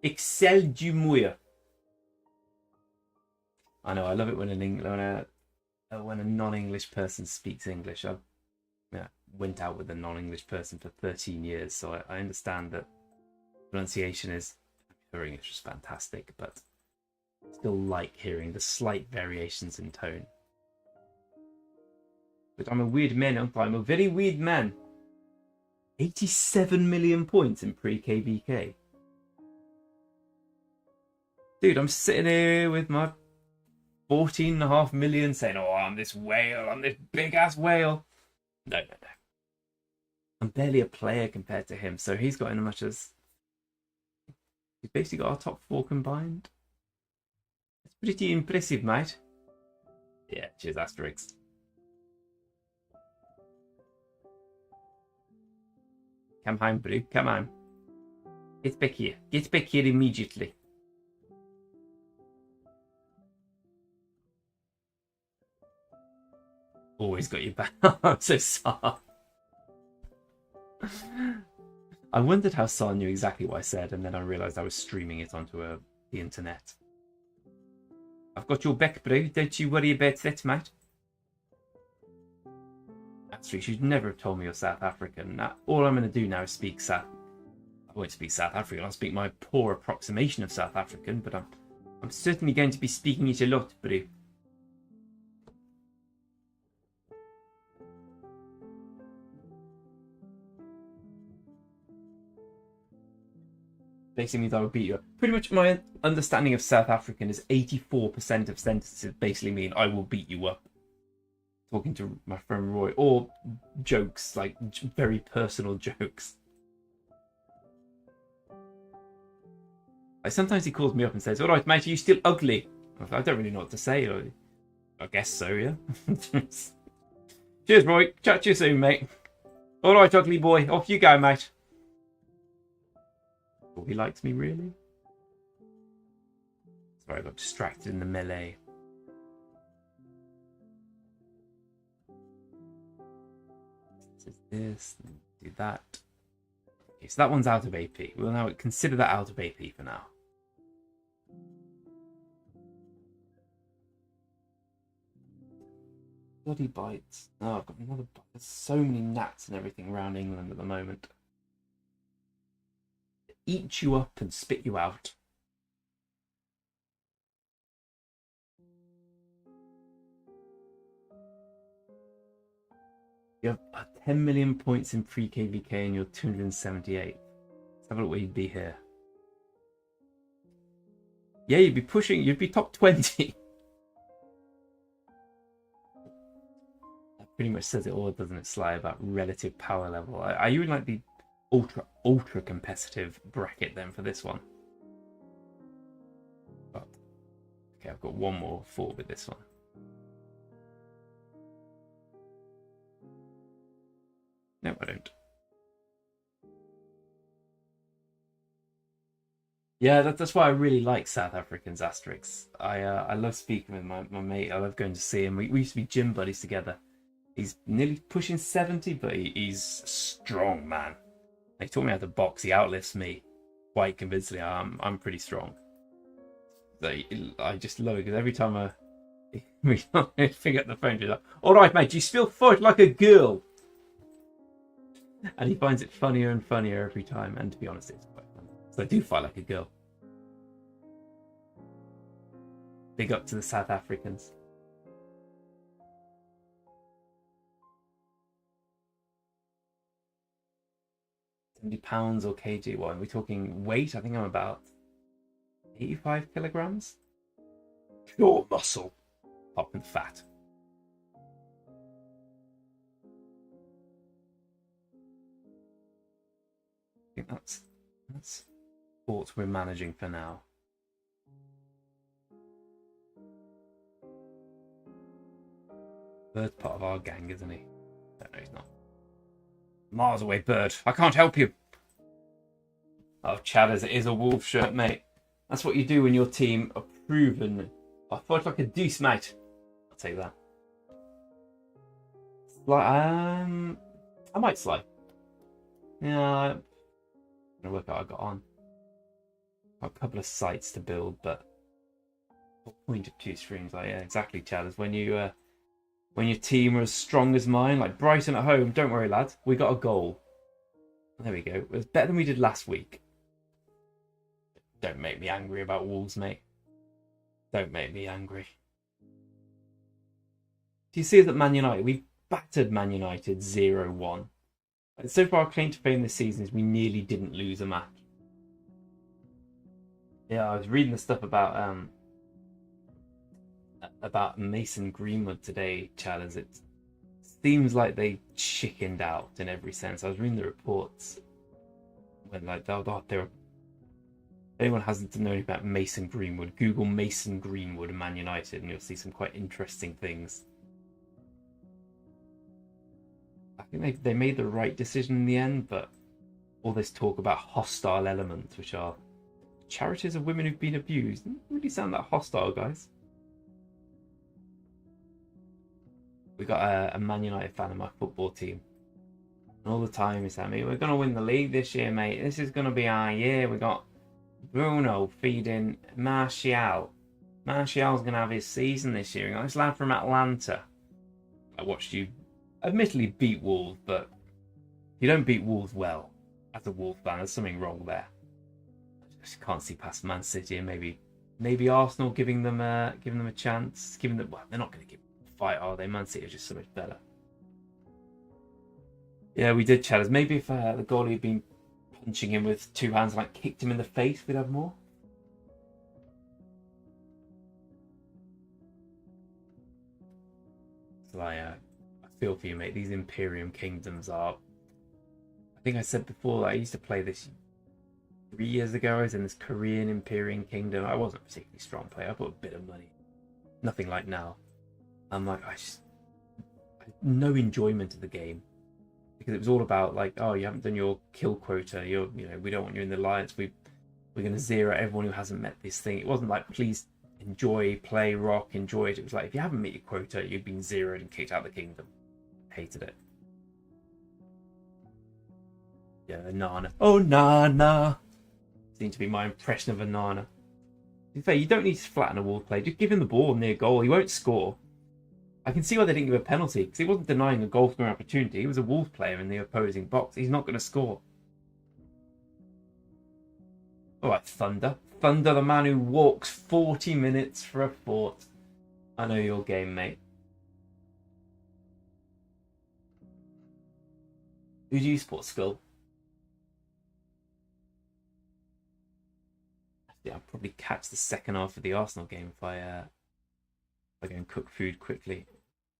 Excel du Moya. I know, I love it when when a non-English person speaks English. I went out with a non-English person for 13 years, so I understand that pronunciation is, her English is fantastic, but I still like hearing the slight variations in tone. But I'm a weird man, aren't I? I'm a very weird man. 87 million points in pre-KBK. Dude, I'm sitting here with my 14.5 million saying, oh, I'm this whale, I'm this big-ass whale. No. I'm barely a player compared to him, so he's got in as much as... He's basically got our top 4 combined. It's pretty impressive, mate. Yeah, cheers, Asterix. Come home, bro. Come on. Get back here. Get back here immediately. Always got your back. I'm so sorry. I wondered how Son knew exactly what I said, and then I realised I was streaming it onto the internet. I've got your back, bro. Don't you worry about that, mate. Actually, you'd never have told me you're South African. All I'm going to do now is speak I won't speak South African. I'll speak my poor approximation of South African, but I'm certainly going to be speaking it a lot, bro. Basically means I will beat you. Pretty much my understanding of South African is 84% of sentences basically mean I will beat you up. Talking to my friend Roy, or jokes, like very personal jokes. Like sometimes he calls me up and says, all right, mate, are you still ugly? I don't really know what to say. I guess so, yeah. Cheers, Roy. Chat to you soon, mate. All right, ugly boy. Off you go, mate. Oh, he likes me, really? Sorry, I got distracted in the melee. This, do that. Okay, so that one's out of AP. We'll now consider that out of AP for now. Bloody bites. Oh, I've got another bite. There's so many gnats and everything around England at the moment. Eat you up and spit you out. You have 10 million points in pre-KVK and you're 278. Let's have a look where you'd be here. Yeah, you'd be pushing, you'd be top 20. That pretty much says it all, doesn't it, Sly, about relative power level. Are you in like the ultra competitive bracket then for this one? But, okay, I've got one more fort with this one. No, I don't. Yeah, that's why I really like South Africans, Asterix. I love speaking with my mate. I love going to see him. We used to be gym buddies together. He's nearly pushing 70, but he's a strong man. He taught me how to box. He outlifts me quite convincingly. I'm pretty strong. So I just love it because every time I pick up the phone, he's like, "All right, mate, you still fight like a girl," and he finds it funnier and funnier every time. And to be honest, it's quite funny. So I do fight like a girl. Big up to the South Africans. £70 or kg. What are we talking weight? I think I'm about 85 kilograms. Pure muscle, apart from fat. I think that's what we're managing for now. Bird's part of our gang, isn't he? No, he's not. Miles away, Bird. I can't help you. Oh, Chadders, it is a wolf shirt, mate. That's what you do when your team are proven. I fight like a deuce, mate. I'll take that. I might slide. Yeah, I'm gonna work out what I got on. Got a couple of sites to build, but what point of 2 streams? Like, yeah, exactly, Chadders. When your team are as strong as mine, like Brighton at home, don't worry, lads. We got a goal. There we go. It was better than we did last week. Don't make me angry about Wolves, mate. Don't make me angry. Do you see that Man United? We battered Man United 0-1. So far, our claim to fame this season is we nearly didn't lose a match. Yeah, I was reading the stuff about Mason Greenwood today, Chatters. It seems like they chickened out in every sense. I was reading the reports when like they're anyone hasn't known anything about Mason Greenwood, Google Mason Greenwood and Man United and you'll see some quite interesting things. I think they made the right decision in the end, but all this talk about hostile elements, which are charities of women who've been abused, doesn't really sound that hostile, guys. We got a Man United fan in my football team. And all the time he's telling me, we're going to win the league this year, mate. This is going to be our year. We got Bruno feeding Martial. Martial's going to have his season this year. We got this lad from Atlanta. I watched you admittedly beat Wolves, but you don't beat Wolves well. As a Wolves fan, there's something wrong there. I just can't see past Man City and maybe Arsenal giving them a chance. Well, they're not going to give fight, are they? Man City are just so much better. Yeah, we did, Chatters. Maybe if the goalie had been punching him with 2 hands and like kicked him in the face, we'd have more. So I feel for you, mate. These Imperium Kingdoms are... I think I said before, I used to play this 3 years ago. I was in this Korean Imperium Kingdom. I wasn't a particularly strong player. I put a bit of money. Nothing like now. I'm like, I had no enjoyment of the game because it was all about like, oh, you haven't done your kill quota. We don't want you in the alliance. We're going to zero everyone who hasn't met this thing. It wasn't like, please enjoy, play, rock, enjoy it. It was like, if you haven't met your quota, you've been zeroed and kicked out of the kingdom. Hated it. Yeah, Nana. Oh, Nana. Seemed to be my impression of a Nana. To be fair, you don't need to flatten a Wolves play. Just give him the ball near goal. He won't score. I can see why they didn't give a penalty, because he wasn't denying a goal scoring opportunity. He was a Wolves player in the opposing box. He's not going to score. All right, Thunder. Thunder, the man who walks 40 minutes for a fort. I know your game, mate. Who do you support, Skull? Yeah, I'll probably catch the second half of the Arsenal game if I go and cook food quickly.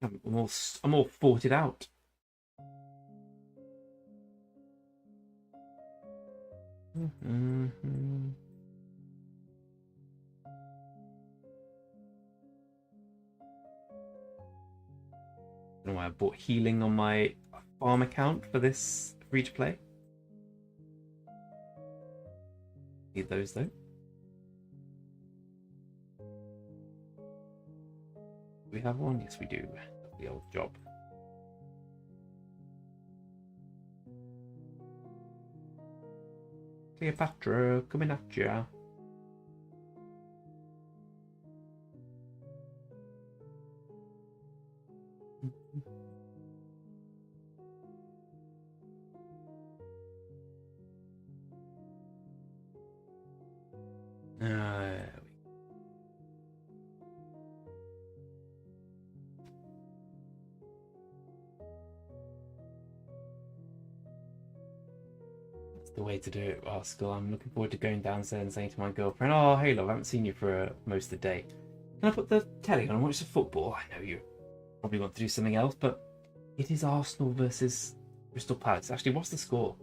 I'm all forted out. Mm-hmm. I don't know why I bought healing on my farm account for this free to play. Need those though. Do we have one? Yes, we do. The old job. Cleopatra, coming at ya. The way to do it, Rascal. I'm looking forward to going downstairs and saying to my girlfriend, "Oh, hey, love, I haven't seen you for most of the day. Can I put the telly on and watch the football? I know you probably want to do something else, but it is Arsenal versus Crystal Palace. Actually, what's the score?"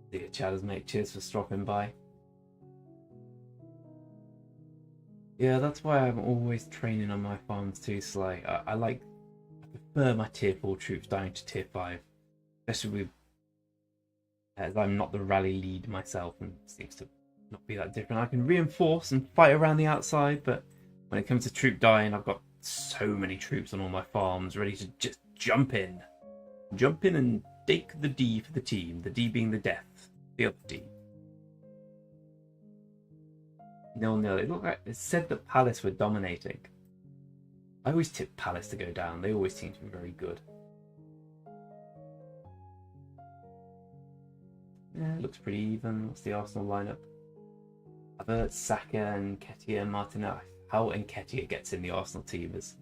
Dear Chatters, mate, cheers for stopping by. Yeah, that's why I'm always training on my farms too, Sly. I prefer my tier 4 troops dying to tier 5, especially with, as I'm not the rally lead myself and seems to not be that different. I can reinforce and fight around the outside, but when it comes to troop dying, I've got so many troops on all my farms ready to just jump in and take the D for the team, the D being the death, the other D. 0-0. It looked like it said that Palace were dominating. I always tip Palace to go down. They always seem to be very good. Yeah, it looks pretty even. What's the Arsenal lineup? Havertz, Saka, and Nketiah, Martinelli. How Nketiah gets in the Arsenal team is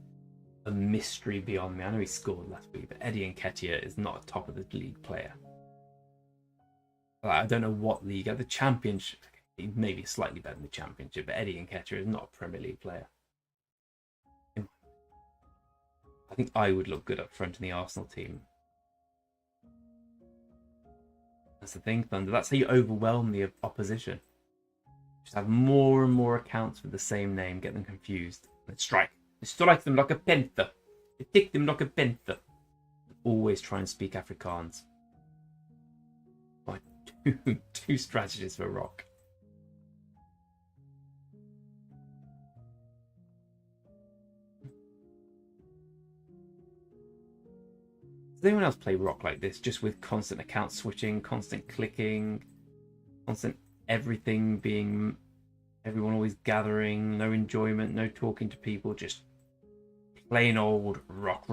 a mystery beyond me. I know he scored last week, but Eddie Nketiah is not a top of the league player. I don't know what league. At the Championship, he may be slightly better than the Championship, but Eddie Nketiah is not a Premier League player. I think I would look good up front in the Arsenal team. That's the thing, Thunder. That's how you overwhelm the opposition. Just have more and more accounts with the same name, get them confused. And strike. Strike them like a panther. Attack them like a panther. Always try and speak Afrikaans. By two strategies for Rock. Does anyone else play Rock like this, just with constant account switching, constant clicking, constant everything being, everyone always gathering, no enjoyment, no talking to people, just plain old rock.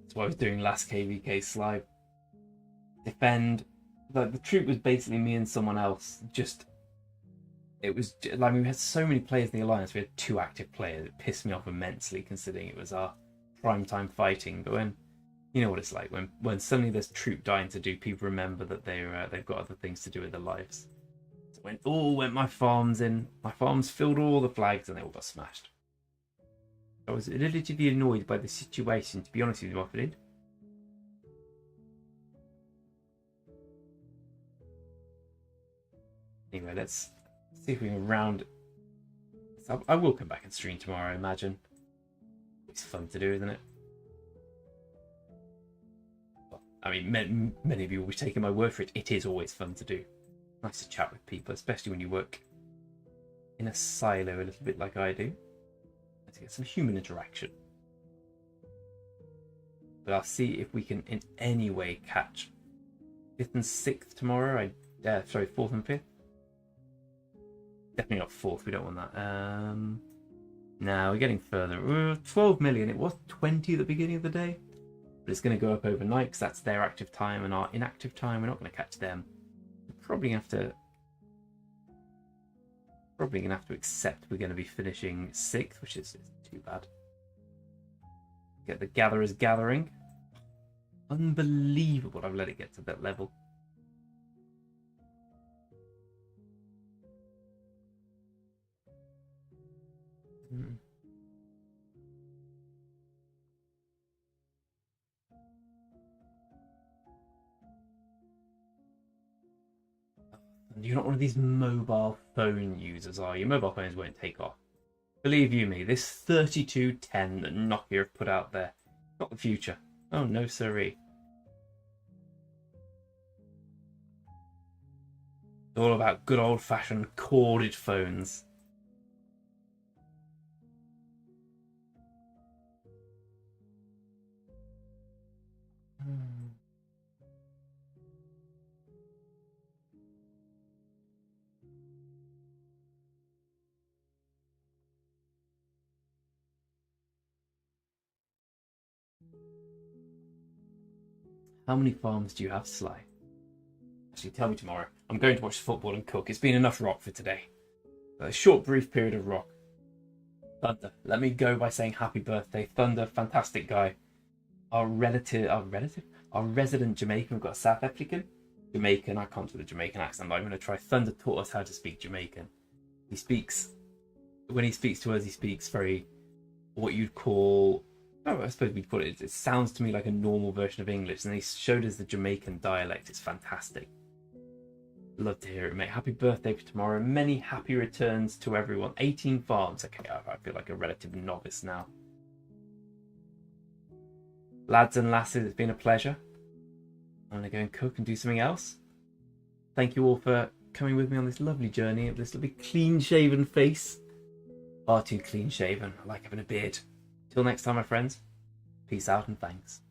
That's what I was doing last KVK Sly. Defend. Like, the troop was basically me and someone else. It was like, we had so many players in the alliance. We had 2 active players. It pissed me off immensely, considering it was our prime time fighting. But when, you know what it's like, when suddenly there's troop dying to do, people remember that they've got other things to do with their lives. So went my farms in. My farms filled all the flags, and they all got smashed. I was a little bit annoyed by the situation, to be honest with you, Offred. Anyway, let's see if we can round. So I will come back and stream tomorrow, I imagine. It's fun to do, isn't it? Well, I mean, many of you will be taking my word for it. It is always fun to do. Nice to chat with people, especially when you work in a silo a little bit like I do. To get some human interaction. But I'll see if we can in any way catch 5th and 6th tomorrow. Sorry, 4th and 5th. Definitely not 4th, we don't want that. Now we're getting further. 12 million, it was 20 at the beginning of the day. But it's going to go up overnight because that's their active time and our inactive time. We're not going to catch them. We're probably going to have to accept we're going to be finishing 6th, which isn't too bad. Get the gatherers gathering. Unbelievable I've let it get to that level. You're not one of these mobile phone users, are you? Mobile phones won't take off. Believe you me, this 3210 that Nokia have put out there, not the future. Oh no, sirree. All about good old-fashioned corded phones. How many farms do you have, Sly? Actually, tell me tomorrow. I'm going to watch football and cook. It's been enough rock for today. A short, brief period of rock. Thunder. Let me go by saying happy birthday. Thunder, fantastic guy. Our resident Jamaican. We've got a South African, Jamaican. I can't do the Jamaican accent, but I'm going to try. Thunder taught us how to speak Jamaican. He speaks, when he speaks to us, he speaks very, what you'd call, oh, I suppose we'd call it, it sounds to me like a normal version of English. And he showed us the Jamaican dialect. It's fantastic. Love to hear it, mate. Happy birthday for tomorrow. Many happy returns to everyone. 18 farms. Okay, I feel like a relative novice now. Lads and lasses, it's been a pleasure. I'm going to go and cook and do something else. Thank you all for coming with me on this lovely journey of this lovely clean-shaven face. Far too clean-shaven. I like having a beard. Till next time, my friends. Peace out and thanks.